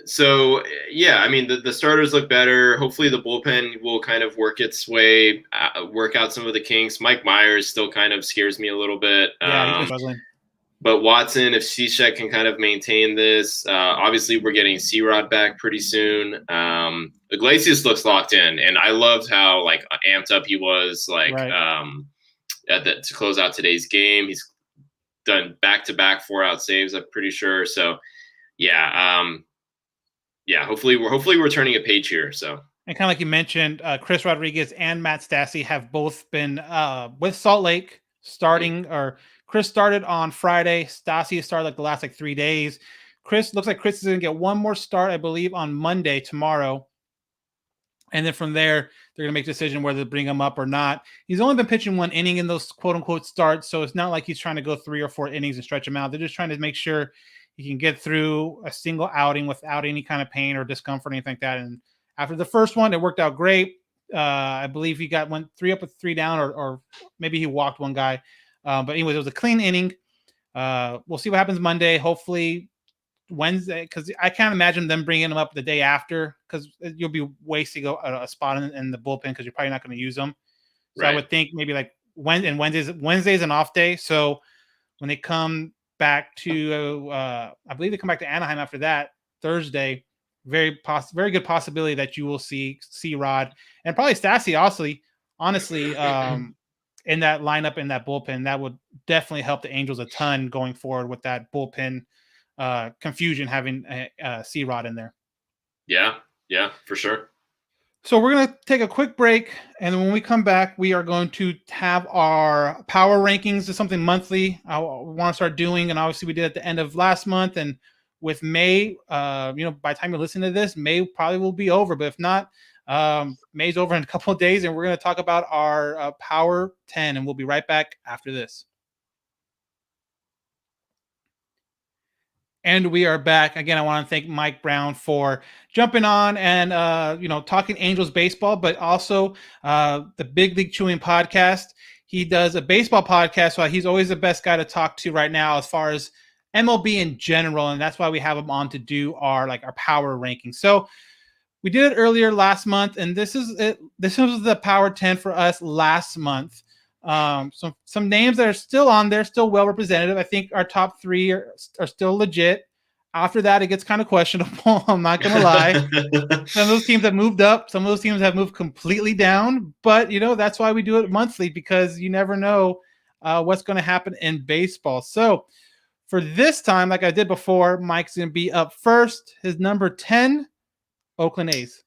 So yeah, I mean, the starters look better. Hopefully the bullpen will kind of work its way, work out some of the kinks. Mike Myers still kind of scares me a little bit. Yeah, he's struggling. But Watson, if Cishek can kind of maintain this, obviously we're getting C-Rod back pretty soon. Iglesias looks locked in, and I loved how like amped up he was to close out today's game. He's done back-to-back 4-out saves, I'm pretty sure. So hopefully we're turning a page here. So, and kind of like you mentioned, Chris Rodriguez and Matt Stassi have both been with Salt Lake starting, or Chris started on Friday. Stassi started like the last 3 days. Chris looks like Chris is going to get one more start, I believe, on Monday, tomorrow. And then from there, they're going to make a decision whether to bring him up or not. He's only been pitching 1 inning in those quote unquote starts. So it's not like he's trying to go 3 or 4 innings and stretch him out. They're just trying to make sure he can get through a single outing without any kind of pain or discomfort or anything like that. And after the first one, it worked out great. I believe he went 3 up with 3 down, or maybe he walked one guy. But anyways, it was a clean inning. We'll see what happens Monday. Hopefully Wednesday, because I can't imagine them bringing him up the day after, because you'll be wasting a spot in the bullpen because you're probably not going to use them. So right. I would think maybe like Wednesday's an off day. So when they come back to, I believe they come back to Anaheim after that Thursday, very good possibility that you will see Rod and probably Stassi honestly, in that lineup, in that bullpen. That would definitely help the Angels a ton going forward with that bullpen confusion, having C-Rod in there. Yeah, for sure. So we're going to take a quick break, and when we come back, we are going to have our power rankings. It's something monthly I want to start doing, and obviously we did at the end of last month, and with May, by the time you listen to this, May probably will be over, but if not, May's over in a couple of days, and we're going to talk about our Power 10, and we'll be right back after this. And we are back. Again, I want to thank Mike Browne for jumping on and, talking Angels baseball, but also the Big League Chewing podcast. He does a baseball podcast, so he's always the best guy to talk to right now as far as MLB in general, and that's why we have him on to do our power ranking. So we did it earlier last month, and this is it. This was the Power 10 for us last month. Some names that are still on there, still well represented. I think our top 3 are still legit. After that, it gets kind of questionable. I'm not going to lie. Some of those teams have moved up. Some of those teams have moved completely down. But, that's why we do it monthly, because you never know what's going to happen in baseball. So for this time, like I did before, Mike's going to be up first. His number 10, Oakland A's.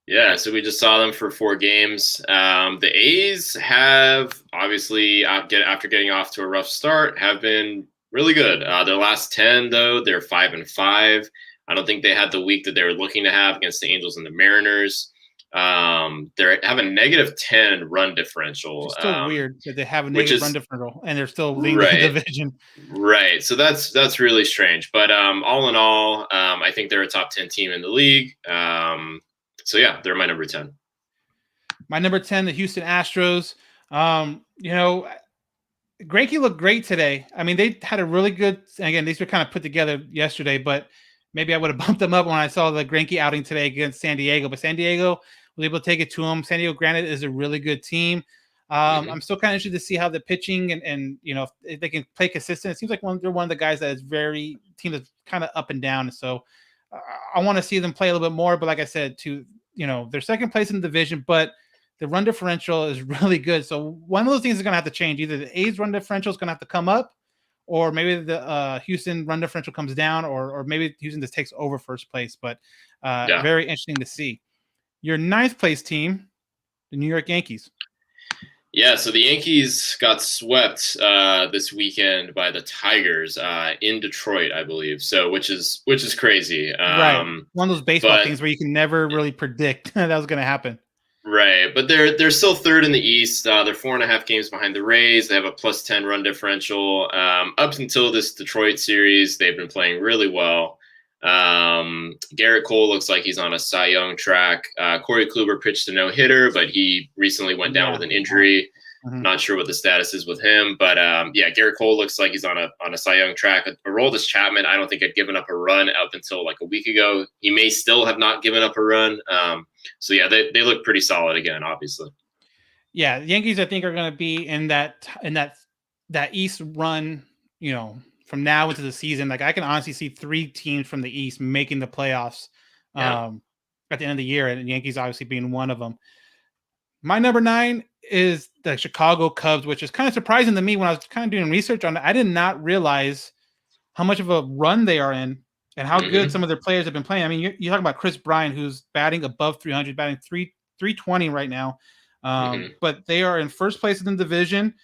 Yeah, so we just saw them for 4 games. The A's have, obviously, after getting off to a rough start, have been really good. Their last 10, though, they're 5-5. I don't think they had the week that they were looking to have against the Angels and the Mariners. They have a -10 run differential. It's still weird that they have a negative run differential, and they're still leading the division. Right, so that's really strange. But all in all, I think they're a top 10 team in the league. So, yeah, they're my number 10. My number 10, the Houston Astros. Greinke looked great today. I mean, they had a really good – again, these were kind of put together yesterday, but maybe I would have bumped them up when I saw the Greinke outing today against San Diego. But San Diego was able to take it to them. San Diego, granted, is a really good team. I'm still kind of interested to see how the pitching and if they can play consistent. It seems like they're one of the guys that is team that's kind of up and down. So I want to see them play a little bit more, but like I said, they're second place in the division, but the run differential is really good. So one of those things is going to have to change. Either the A's run differential is going to have to come up, or maybe the Houston run differential comes down, or maybe Houston just takes over first place. But very interesting to see. Your 9th place team, the New York Yankees. Yeah, so the Yankees got swept this weekend by the Tigers in Detroit, I believe. So which is crazy. Right, one of those baseball things where you can never really predict that was going to happen. Right, but they're still 3rd in the East. They're 4.5 games behind the Rays. They have a +10 run differential. Up until this Detroit series, they've been playing really well. Garrett Cole looks like he's on a Cy Young track. Corey Kluber pitched a no-hitter, but he recently went down with an injury. Mm-hmm. Not sure what the status is with him, but Garrett Cole looks like he's on a Cy Young track. Aroldis Chapman, I don't think had given up a run up until like a week ago. He may still have not given up a run. They look pretty solid again, obviously. Yeah, the Yankees I think are going to be in that East run, from now into the season. Like I can honestly see 3 teams from the East making the playoffs at the end of the year, and the Yankees obviously being one of them. My number 9 is the Chicago Cubs, which is kind of surprising to me when I was kind of doing research on it. I did not realize how much of a run they are in and how good some of their players have been playing. I mean, you're talking about Chris Bryant, who's batting above 300, batting 320 right now. But they are in first place in the division.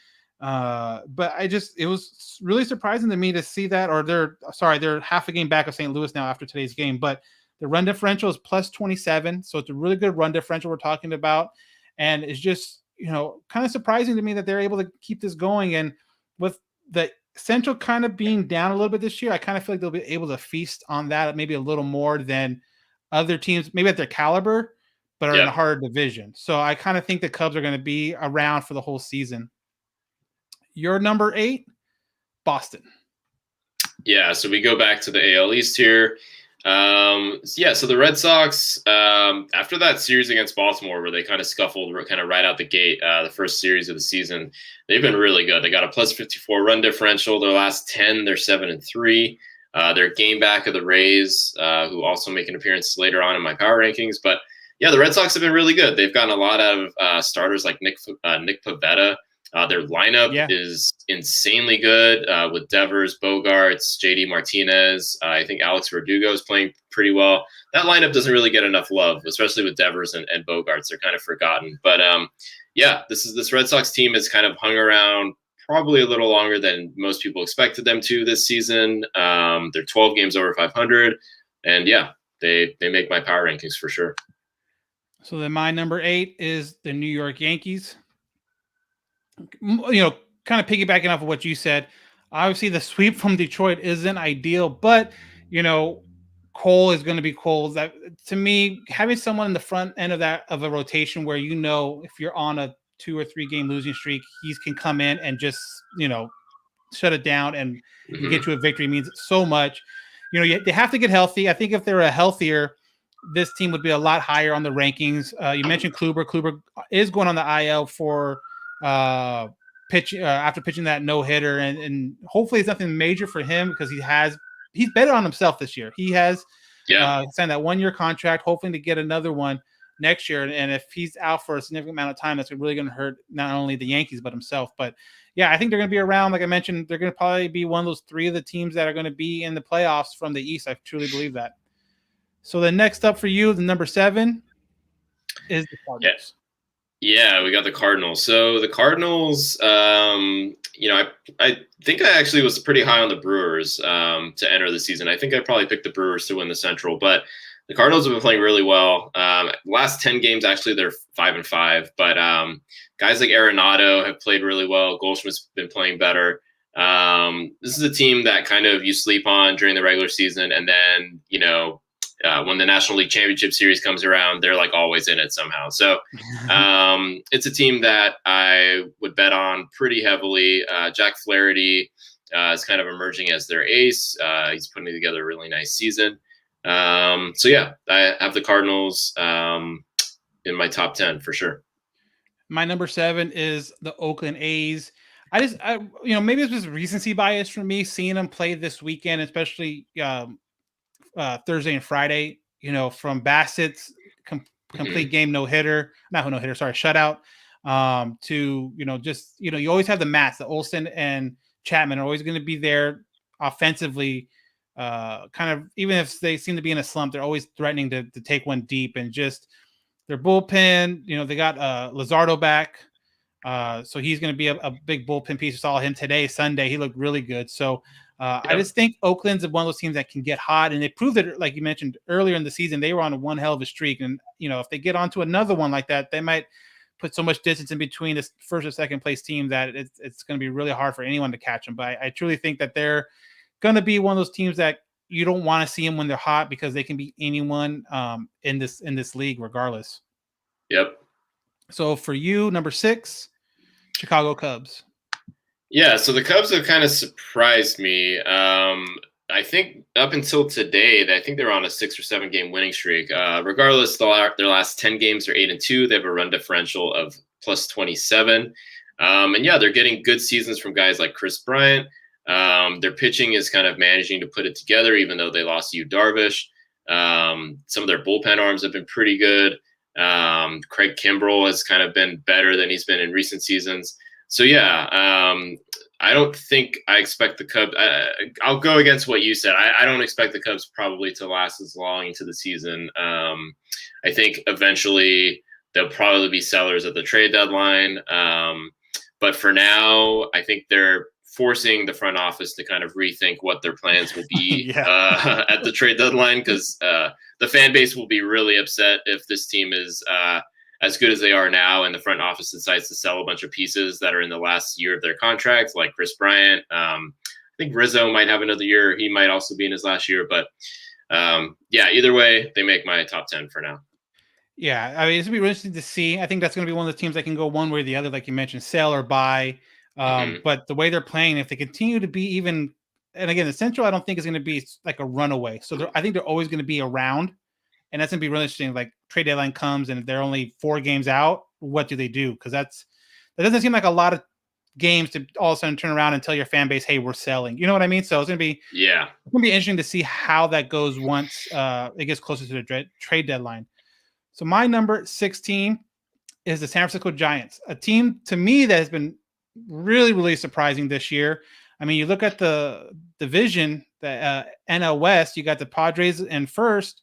But it was really surprising to me to see that, or they're half a game back of St. Louis now after today's game. But The run differential is plus 27, so it's a really good run differential we're talking about, and it's just kind of surprising to me that they're able to keep this going. And with the Central kind of being down a little bit this year, I kind of feel like they'll be able to feast on that maybe a little more than other teams, maybe at their caliber, but are in a harder division. So I kind of think the Cubs are going to be around for the whole season. Your number 8, Boston. Yeah, so we go back to the AL East here. So the Red Sox, after that series against Baltimore where they kind of scuffled kind of right out the gate, the first series of the season, they've been really good. They got a plus 54 run differential. Their last 10, they're 7-3. They're a game back of the Rays, who also make an appearance later on in my power rankings. But yeah, the Red Sox have been really good. They've gotten a lot out of starters like Nick Pivetta. Their lineup is insanely good with Devers, Bogarts, JD Martinez. I think Alex Verdugo is playing pretty well. That lineup doesn't really get enough love, especially with Devers and Bogarts. They're kind of forgotten. But this Red Sox team has kind of hung around probably a little longer than most people expected them to this season. They're 12 games over 500. And they make my power rankings for sure. So then my number 8 is the New York Yankees. Kind of piggybacking off of what you said, obviously the sweep from Detroit isn't ideal, but Cole is going to be Cole. That to me, having someone in the front end of a rotation where if you're on a 2 or 3 game losing streak, he can come in and just shut it down and get you a victory means so much. They have to get healthy. I think if they were healthier, this team would be a lot higher on the rankings. You mentioned Kluber. Kluber is going on the IL for after pitching that no-hitter, and hopefully it's nothing major for him because he's betted on himself this year. He has signed that 1-year contract, hoping to get another one next year. And if he's out for a significant amount of time, that's really going to hurt not only the Yankees but himself. But I think they're going to be around. Like I mentioned, they're going to probably be one of those 3 of the teams that are going to be in the playoffs from the East. I truly believe that. So the next up for you, the number 7, is the Cardinals. Yeah, we got the Cardinals. So the Cardinals, I think I actually was pretty high on the Brewers to enter the season. I think I probably picked the Brewers to win the Central, but the Cardinals have been playing really well. Last 10 games, actually, they're 5-5. But guys like Arenado have played really well. Goldschmidt's been playing better. This is a team that kind of you sleep on during the regular season, and then when the National League Championship Series comes around, they're like always in it somehow. So it's a team that I would bet on pretty heavily. Jack Flaherty is kind of emerging as their ace. He's putting together a really nice season. I have the Cardinals in my top 10 for sure. My number 7 is the Oakland A's. Maybe it's just recency bias for me seeing them play this weekend, especially Thursday and Friday, from Bassett's complete game shutout to you always have the Mats, the Olsen and Chapman are always going to be there offensively, kind of even if they seem to be in a slump, they're always threatening to take one deep, and just their bullpen, they got Luzardo back, so he's going to be a big bullpen piece. I saw him today, Sunday. He looked really good. So I just think Oakland's one of those teams that can get hot, and they proved it, like you mentioned earlier in the season, they were on one hell of a streak. And, if they get onto another one like that, they might put so much distance in between this first or second place team that it's going to be really hard for anyone to catch them. But I truly think that they're going to be one of those teams that you don't want to see them when they're hot, because they can beat anyone in this league regardless. Yep. So for you, number 6, Chicago Cubs. Yeah, so the Cubs have kind of surprised me. I think up until today, I think they're on a 6 or 7 game winning streak. Regardless, their last 10 games, they're 8-2. They have a run differential of plus 27. They're getting good seasons from guys like Chris Bryant. Their pitching is kind of managing to put it together, even though they lost Yu Darvish. Some of their bullpen arms have been pretty good. Craig Kimbrell has kind of been better than he's been in recent seasons. So I don't think I expect the Cubs. I'll go against what you said. I don't expect the Cubs probably to last as long into the season. I think eventually they'll probably be sellers at the trade deadline. But for now, I think they're forcing the front office to kind of rethink what their plans will be at the trade deadline, because the fan base will be really upset if this team is as good as they are now and the front office decides to sell a bunch of pieces that are in the last year of their contract, like Chris Bryant. I think Rizzo might have another year. He might also be in his last year. But, either way, they make my top 10 for now. Yeah, I mean, it's going to be really interesting to see. I think that's going to be one of the teams that can go one way or the other, like you mentioned, sell or buy. But the way they're playing, if they continue to be even – and again, the Central I don't think is going to be like a runaway. So I think they're always going to be around. And that's going to be really interesting. Like trade deadline comes and they're only 4 games out. What do they do? Because that doesn't seem like a lot of games to all of a sudden turn around and tell your fan base, hey, we're selling. You know what I mean? So it's going to be interesting to see how that goes once it gets closer to the trade deadline. So my number 16 is the San Francisco Giants, a team to me that has been really, really surprising this year. I mean, you look at the division, the NL West, you got the Padres in first.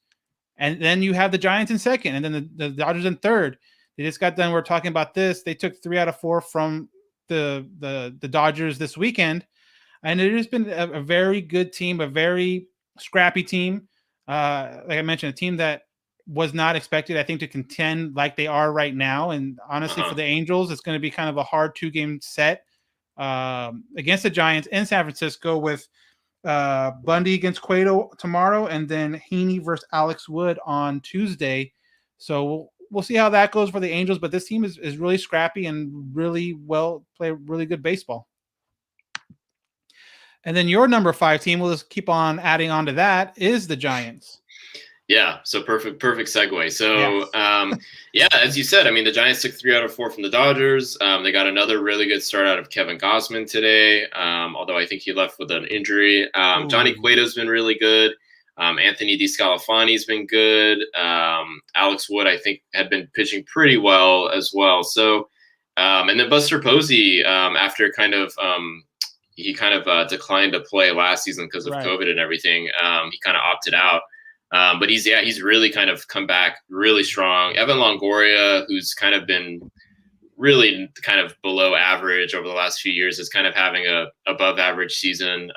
And then you have the Giants in second, and then the Dodgers in third. They just got done. We're talking about this. They took 3 out of 4 from the Dodgers this weekend, and it has been a very good team, a very scrappy team. Like I mentioned, a team that was not expected, I think, to contend like they are right now. And honestly, for the Angels, it's going to be kind of a hard 2-game set against the Giants in San Francisco with Bundy against Cueto tomorrow, and then Heaney versus Alex Wood on Tuesday. So we'll see how that goes for the Angels, but this team is really scrappy and really play really good baseball. And then your number 5 team, we'll just keep on adding on to that, is the Giants. Yeah, so perfect segue. So, as you said, I mean, the Giants took 3 out of 4 from the Dodgers. They got another really good start out of Kevin Gausman today, although I think he left with an injury. Johnny Cueto's been really good. Anthony DeScalafani's been good. Alex Wood, I think, had been pitching pretty well as well. So, and then Buster Posey, after he declined to play last season because of COVID and everything, he kind of opted out. But he's really kind of come back really strong. Evan Longoria, who's kind of been really kind of below average over the last few years, is kind of having a above average season.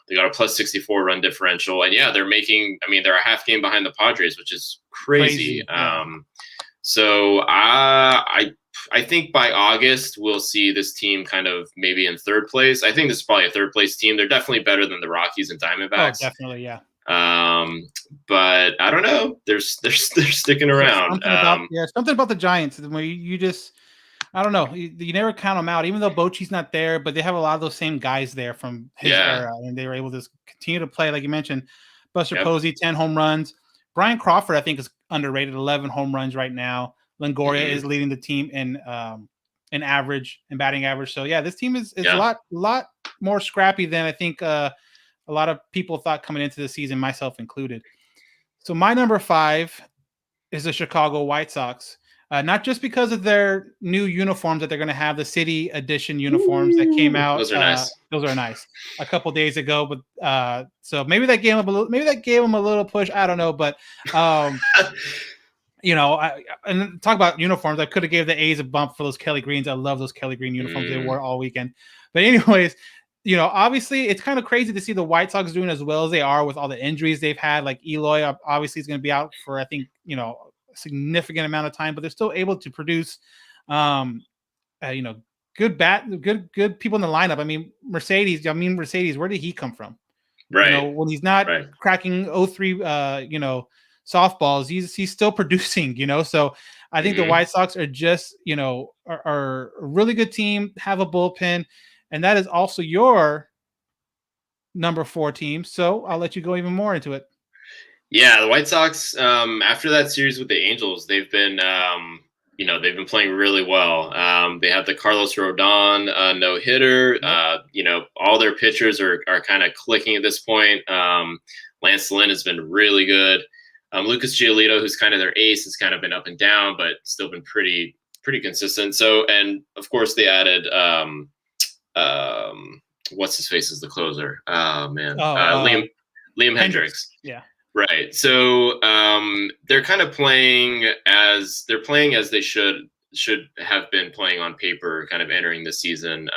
They got a plus 64 run differential, and they're a half game behind the Padres, which is crazy. So I think by August we'll see this team kind of maybe in third place. I think this is probably a third place team. They're definitely better than the Rockies and Diamondbacks. Oh, definitely, yeah. But I don't know. They're sticking around. Something about the Giants where you just, I don't know. You never count them out, even though Bochy's not there. But they have a lot of those same guys there from his era, and they were able to continue to play, like you mentioned. Buster Posey, 10 home runs. Brian Crawford, I think, is underrated, 11 home runs right now. Longoria is leading the team in average and batting average. So this team is a lot more scrappy than I think a lot of people thought coming into the season, myself included. So my number 5 is the Chicago White Sox. Not just because of their new uniforms that they're going to have, the City Edition uniforms that came out. Those are nice. Those are nice. A couple days ago, but so maybe that gave them a little push. I don't know, but and talk about uniforms. I could have gave the A's a bump for those Kelly Greens. I love those Kelly Green uniforms they wore all weekend. But anyways, obviously it's kind of crazy to see the White Sox doing as well as they are with all the injuries they've had. Like Eloy obviously is going to be out for, I think, a significant amount of time, but they're still able to produce, good people in the lineup. I mean, Mercedes, where did he come from? Right. When he's not cracking 0-3, softballs, he's still producing, So I think the White Sox are just, are a really good team, have a bullpen. And that is also your number 4 team. So I'll let you go even more into it. Yeah, the White Sox, after that series with the Angels, they've been, they've been playing really well. They have the Carlos Rodon no-hitter. All their pitchers are kind of clicking at this point. Lance Lynn has been really good. Lucas Giolito, who's kind of their ace, has kind of been up and down, but still been pretty consistent. So, and of course they added, what's his face is the closer? Liam Hendricks. Yeah. Right. So they're kind of playing as they should should have been playing on paper kind of entering the season.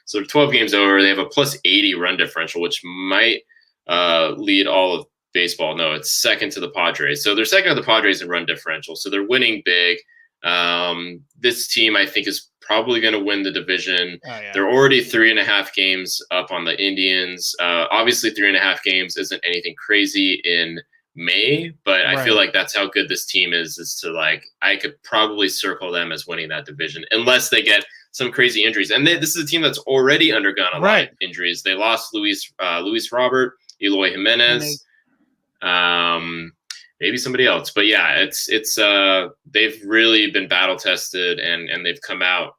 So 12 games over, they have a plus 80 run differential, which might lead all of baseball. No, it's second to the Padres. So they're second to the Padres in run differential. So they're winning big. This team, I think, is probably going to win the division. Oh, yeah. They're already 3.5 games up on the Indians. Obviously, 3.5 games isn't anything crazy in May, but I feel like that's how good this team is to like, I could probably circle them as winning that division unless they get some crazy injuries. And this is a team that's already undergone a lot of injuries. They lost Luis Robert, Eloy Jimenez, maybe somebody else, but yeah, it's they've really been battle tested and they've come out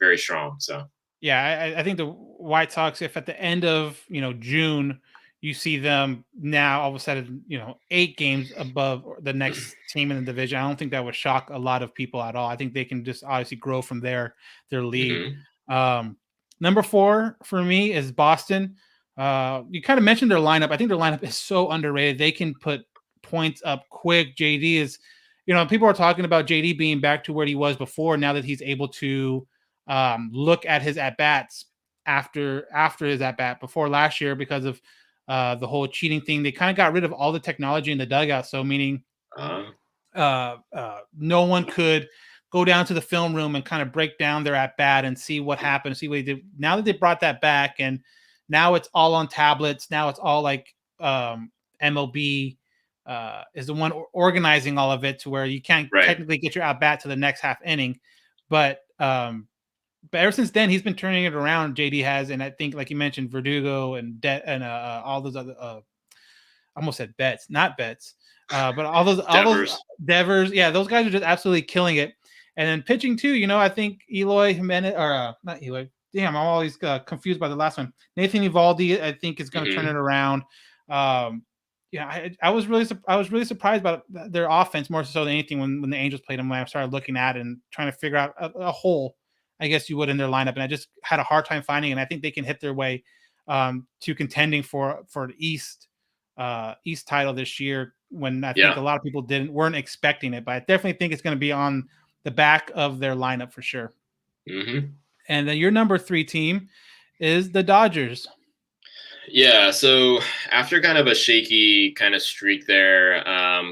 very strong. So yeah, I think the White Sox, if at the end of June you see them now all of a sudden 8 games above the next team in the division, I don't think that would shock a lot of people at all. I think they can just obviously grow from their lead. Number 4 for me is Boston. You kind of mentioned their lineup. I think their lineup is so underrated. They can put points up quick. JD is, people are talking about JD being back to where he was before now that he's able to look at his at-bats after his at-bat. Before last year, because of the whole cheating thing, they kind of got rid of all the technology in the dugout. So meaning no one could go down to the film room and kind of break down their at-bat and see what happened, see what he did. Now that they brought that back, and now it's all on tablets. Now it's all like MLB is the one organizing all of it to where you can't technically get your at-bat to the next half inning. But ever since then, he's been turning it around. JD has, and I think, like you mentioned, Verdugo and all those other, I almost said Betts, not Betts, but all those Devers. Yeah, those guys are just absolutely killing it. And then pitching too, I think Eloy Jimenez, or not Eloy. Damn, I'm always confused by the last one. Nathan Ivaldi, I think, is going to turn it around. I was really surprised about their offense more so than anything when the Angels played them. When I started looking at it and trying to figure out a hole, I guess you would, in their lineup, and I just had a hard time finding. And I think they can hit their way to contending for the East title this year. When I think a lot of people weren't expecting it, but I definitely think it's going to be on the back of their lineup for sure. And then your number 3 team is the Dodgers. Yeah, so after kind of a shaky kind of streak there,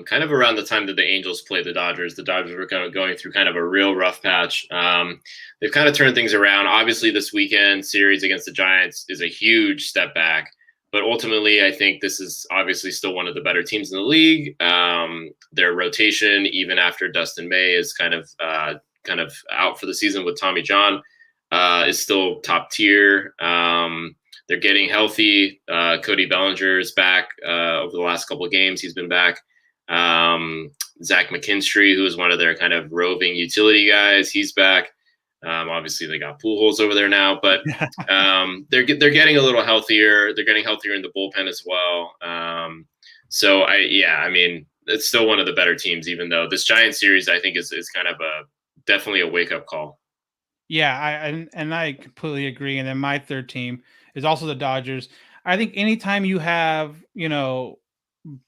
kind of around the time that the Angels played the Dodgers were kind of going through kind of a real rough patch. They've kind of turned things around. Obviously, this weekend series against the Giants is a huge step back, but ultimately, I think this is obviously still one of the better teams in the league. Their rotation, even after Dustin May is kind of out for the season with Tommy John, is still top tier. They're getting healthy. Cody Bellinger is back over the last couple of games. He's been back. Zach McKinstry, who is one of their kind of roving utility guys, he's back. Obviously, they got Pujols over there now, but they're getting a little healthier. They're getting healthier in the bullpen as well. I mean, it's still one of the better teams, even though this Giants series, I think, is kind of definitely a wake up call. Yeah, I completely agree. And then my 3rd team is also the Dodgers. I think anytime you have,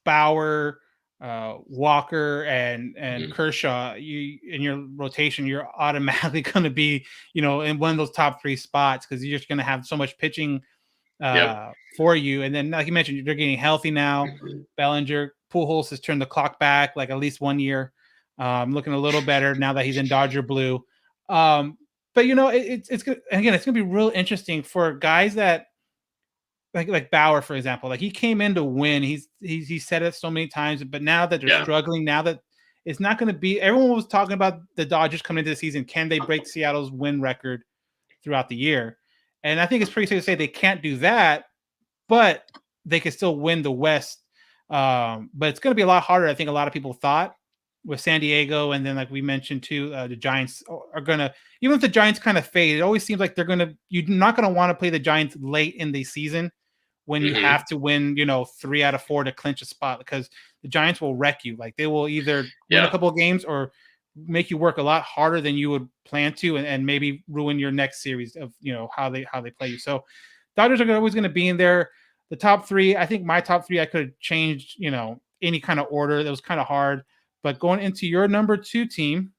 Bauer, Walker, and Kershaw, in your rotation, you're automatically going to be, in one of those top 3 spots, because you're just going to have so much pitching for you. And then, like you mentioned, they're getting healthy now. Bellinger, Pujols has turned the clock back like at least 1 year, looking a little better now that he's in Dodger blue. But it's good. Again, it's gonna be real interesting for guys that like Bauer, for example. Like, he came in to win. He said it so many times, but now that they're struggling, now that it's not going to be. Everyone was talking about the Dodgers coming into the season. Can they break Seattle's win record throughout the year? And I think it's pretty safe to say they can't do that, but they can still win the West. But it's going to be a lot harder. I think a lot of people thought, with San Diego, and then, like we mentioned too, the Giants are gonna, even if the Giants kind of fade, it always seems like you're not gonna want to play the Giants late in the season when you have to win, 3 out of 4 to clinch a spot, because the Giants will wreck you. Like, they will either win a couple of games or make you work a lot harder than you would plan to, and maybe ruin your next series of how they play you. So Dodgers are always going to be in there. The top 3, I think my top 3, I could have changed any kind of order. That was kind of hard. But going into your number 2 team,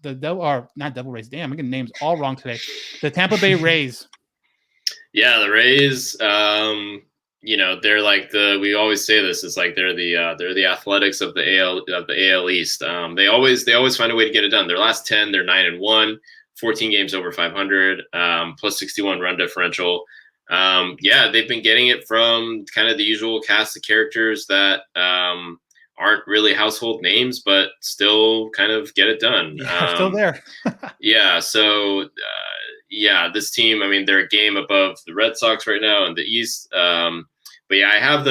not Devil Rays. Damn, I'm getting names all wrong today. The Tampa Bay Rays. Yeah, the Rays. They're like we always say this. It's like they're the Athletics of the AL East. They always find a way to get it done. Their last 10, they're 9-1, 14 games over 500, plus 61 run differential. They've been getting it from kind of the usual cast of characters that aren't really household names, but still kind of get it done. Yeah, still there. So this team, I mean, they're a game above the Red Sox right now in the East. But yeah, I have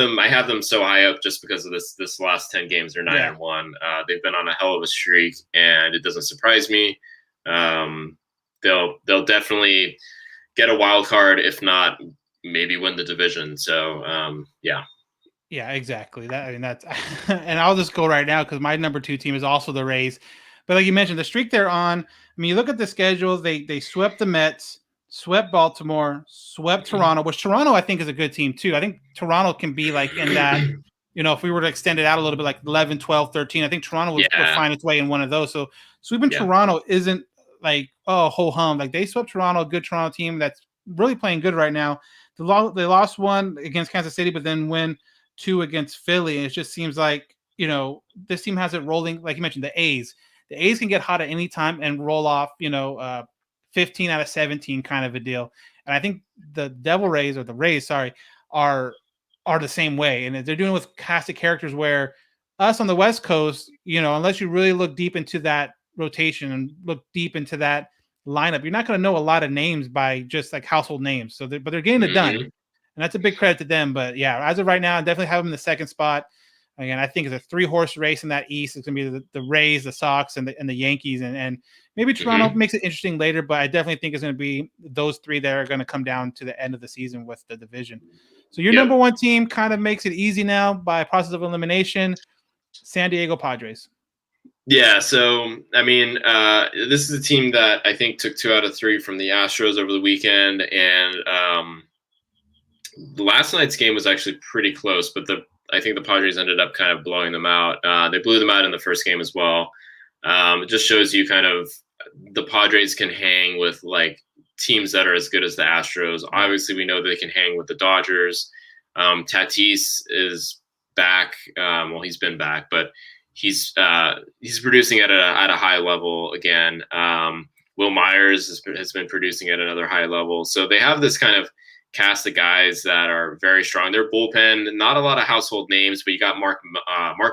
them so high up just because of this last 10 games. They're 9-1. They've been on a hell of a streak, and it doesn't surprise me. They'll definitely get a wild card, if not maybe win the division. So Yeah, exactly. That's and I'll just go right now because my number 2 team is also the Rays. But like you mentioned, the streak they're on. I mean, you look at the schedule. They swept the Mets, swept Baltimore, swept Toronto, which Toronto I think is a good team too. I think Toronto can be like in that, if we were to extend it out a little bit, like 11, 12, 13, I think Toronto would find its way in one of those. So sweeping Toronto isn't like, ho hum. Like they swept Toronto, a good Toronto team that's really playing good right now. They lost one against Kansas City, but then win 2 against Philly. And it just seems like, this team has it rolling. Like you mentioned, the A's. The A's can get hot at any time and roll off, 15 out of 17 kind of a deal. And I think the Rays, are the same way. And they're doing it with cast of characters where us on the West Coast, unless you really look deep into that rotation and look deep into that lineup, you're not going to know a lot of names by just like household names. So, but they're getting it done. And that's a big credit to them. But yeah, as of right now, I definitely have them in the second spot. Again, I think it's a 3-horse race in that East. It's going to be the Rays, the Sox, and the Yankees, and maybe Toronto makes it interesting later. But I definitely think it's going to be those 3 that are going to come down to the end of the season with the division. So your number 1 team kind of makes it easy now by process of elimination. San Diego Padres. Yeah, so I mean, this is a team that I think took 2 out of 3 from the Astros over the weekend, and last night's game was actually pretty close, but I think the Padres ended up kind of blowing them out. They blew them out in the first game as well. It just shows you kind of the Padres can hang with like teams that are as good as the Astros. Obviously, we know they can hang with the Dodgers. Tatis is back. He's been back, but he's producing at a high level again. Will Myers has been producing at another high level. So they have this kind of cast of guys that are very strong. Their bullpen, not a lot of household names, but you got Mark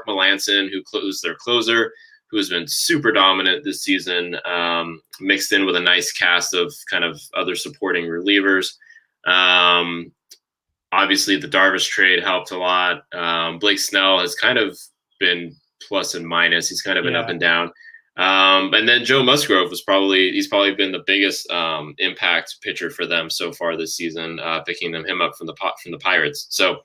Melancon, who's their closer, who has been super dominant this season, mixed in with a nice cast of kind of other supporting relievers. Obviously, the Darvish trade helped a lot. Blake Snell has kind of been plus and minus. He's kind of been up and down. And then Joe Musgrove he's probably been the biggest impact pitcher for them so far this season, picking him up from the Pirates. So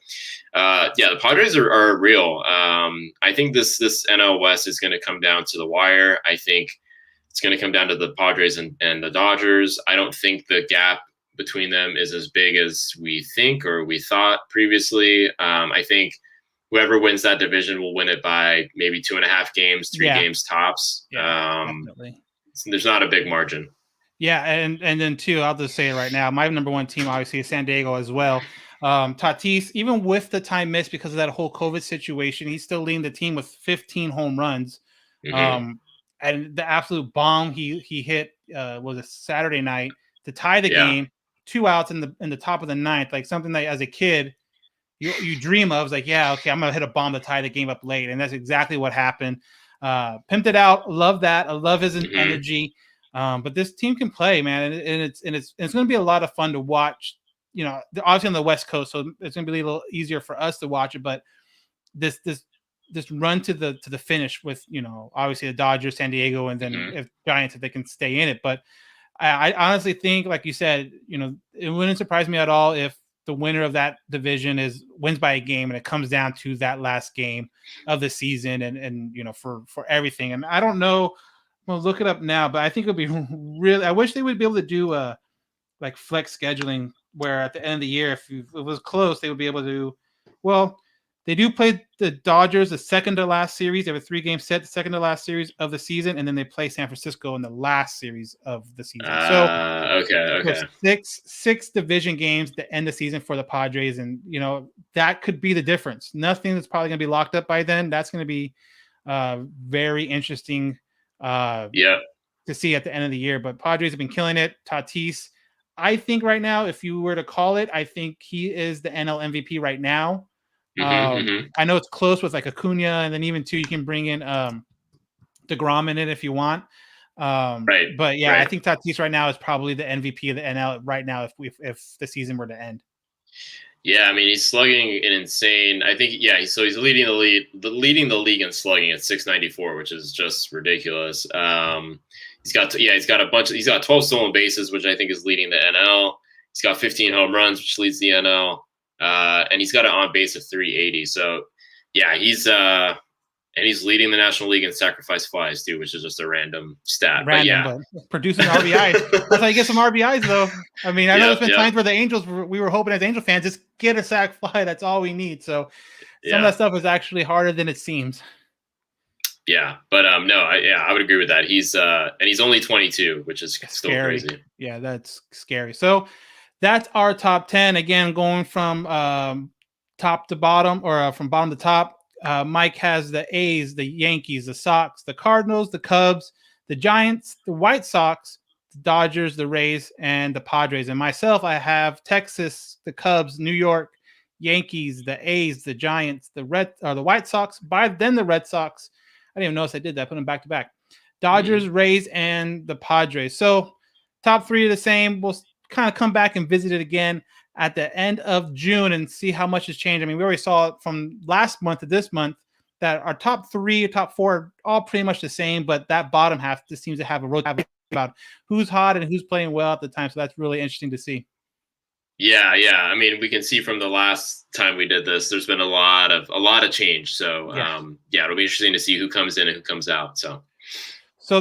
the Padres are real. I think this NL West is going to come down to the wire. I think it's going to come down to the Padres and the Dodgers. I don't think the gap between them is as big as we think or we thought previously. I think whoever wins that division will win it by maybe 2.5 games, 3 games tops. Definitely. There's not a big margin. Yeah, and then too, I'll just say it right now. My number 1 team obviously is San Diego as well. Tatis, even with the time missed because of that whole COVID situation, he's still leading the team with 15 home runs. And the absolute bomb he hit was a Saturday night to tie the game, 2 outs in the top of the 9th, like something that as a kid you dream of. It's like, I'm gonna hit a bomb to tie the game up late, and that's exactly what happened. Pimped it out. Love that. I love his energy. But this team can play, man, and it's going to be a lot of fun to watch. Obviously on the West Coast, so it's going to be a little easier for us to watch it. But this run to the finish with obviously the Dodgers, San Diego, and then if Giants, if they can stay in it. But I honestly think, like you said, it wouldn't surprise me at all if the winner of that division wins by a game, and it comes down to that last game of the season, and for everything. And I don't know. Well, look it up now, but I think it'll be really. I wish they would be able to do like flex scheduling, where at the end of the year, if it was close, they would be able to. Well, They do play the Dodgers the second to last series. They have a 3-game set, the second to last series of the season, and then they play San Francisco in the last series of the season. Okay. Six division games to end the season for the Padres, and that could be the difference. Nothing that's probably going to be locked up by then. That's going to be very interesting. To see at the end of the year. But Padres have been killing it. Tatis, I think right now, if you were to call it, I think he is the NL MVP right now. I know it's close with like Acuna, and then even too, you can bring in DeGrom in it if you want. Right. But yeah, I think Tatis right now is probably the MVP of the NL right now if the season were to end. Yeah, I mean, he's slugging an insane. I think, so he's leading the league in slugging at 694, which is just ridiculous. He's got 12 stolen bases, which I think is leading the NL. He's got 15 home runs, which leads the NL. And he's got an on base of 380. So yeah, he's leading the National League in sacrifice flies too, which is just a random stat. But producing RBIs. That's how you get some RBIs though. I mean, I know there's been times where the Angels, we were hoping as Angel fans, just get a sac fly. That's all we need. So some of that stuff is actually harder than it seems. Yeah, but no, I would agree with that. He's and he's only 22, which is still scary. Crazy. Yeah, that's scary. So that's our top 10. Again, going from top to bottom, or from bottom to top. Mike has the A's, the Yankees, the Sox, the Cardinals, the Cubs, the Giants, the White Sox, the Dodgers, the Rays, and the Padres. And myself, I have Texas, the Cubs, New York, Yankees, the A's, the Giants, the White Sox, then the Red Sox. I didn't even notice I did that. Put them back to back. Dodgers, Rays, and the Padres. So top 3 are the same. We'll kind of come back and visit it again at the end of June and see how much has changed. I mean, we already saw it from last month to this month that our top 3, top 4 are all pretty much the same, but that bottom half just seems to have a road about who's hot and who's playing well at the time. So that's really interesting to see. Yeah. I mean, we can see from the last time we did this, there's been a lot of change. So it'll be interesting to see who comes in and who comes out. So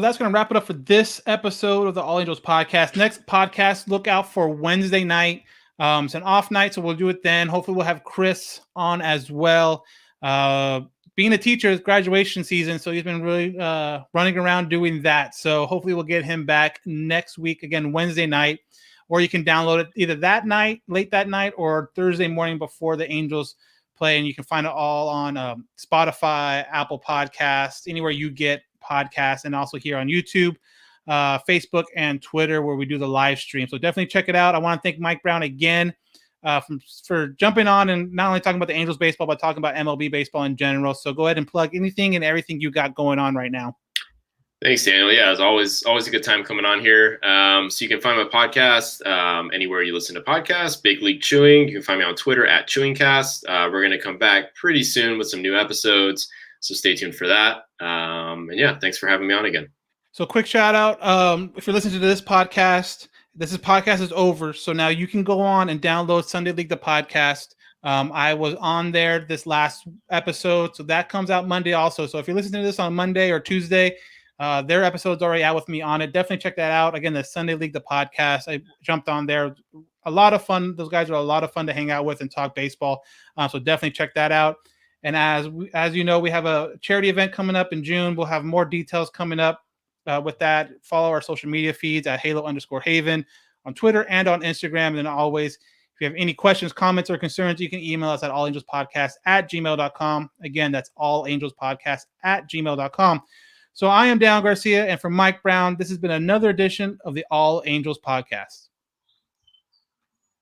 that's going to wrap it up for this episode of the All Angels podcast. Next podcast, look out for Wednesday night. It's an off night, so we'll do it then. Hopefully we'll have Chris on as well. Being a teacher, it's graduation season, so he's been really running around doing that. So hopefully we'll get him back next week, again, Wednesday night. Or you can download it either that night, late that night, or Thursday morning before the Angels play. And you can find it all on Spotify, Apple Podcasts, anywhere you get podcasts, and also here on YouTube, Facebook, and Twitter, where we do the live stream. So definitely check it out. I want to thank Mike Browne again for jumping on and not only talking about the Angels baseball, but talking about MLB baseball in general. So go ahead and plug anything and everything you got going on right now. Thanks, Daniel. Yeah, it's always a good time coming on here. So you can find my podcast anywhere you listen to podcasts, Big League Chewing. You can find me on Twitter at ChewingCast. We're going to come back pretty soon with some new episodes, so stay tuned for that. And yeah, thanks for having me on again. So quick shout out. If you're listening to this podcast is over. So now you can go on and download Sunday League, the podcast. I was on there this last episode. So that comes out Monday also. So if you're listening to this on Monday or Tuesday, their episode's already out with me on it. Definitely check that out. Again, the Sunday League, the podcast. I jumped on there. A lot of fun. Those guys are a lot of fun to hang out with and talk baseball. So definitely check that out. And as you know, we have a charity event coming up in June. We'll have more details coming up with that. Follow our social media feeds at Halo_Haven on Twitter and on Instagram. And then always, if you have any questions, comments, or concerns, you can email us at allangelspodcast@gmail.com. Again, that's allangelspodcast@gmail.com. So I am Dan Garcia, and for Mike Browne, this has been another edition of the All Angels podcast.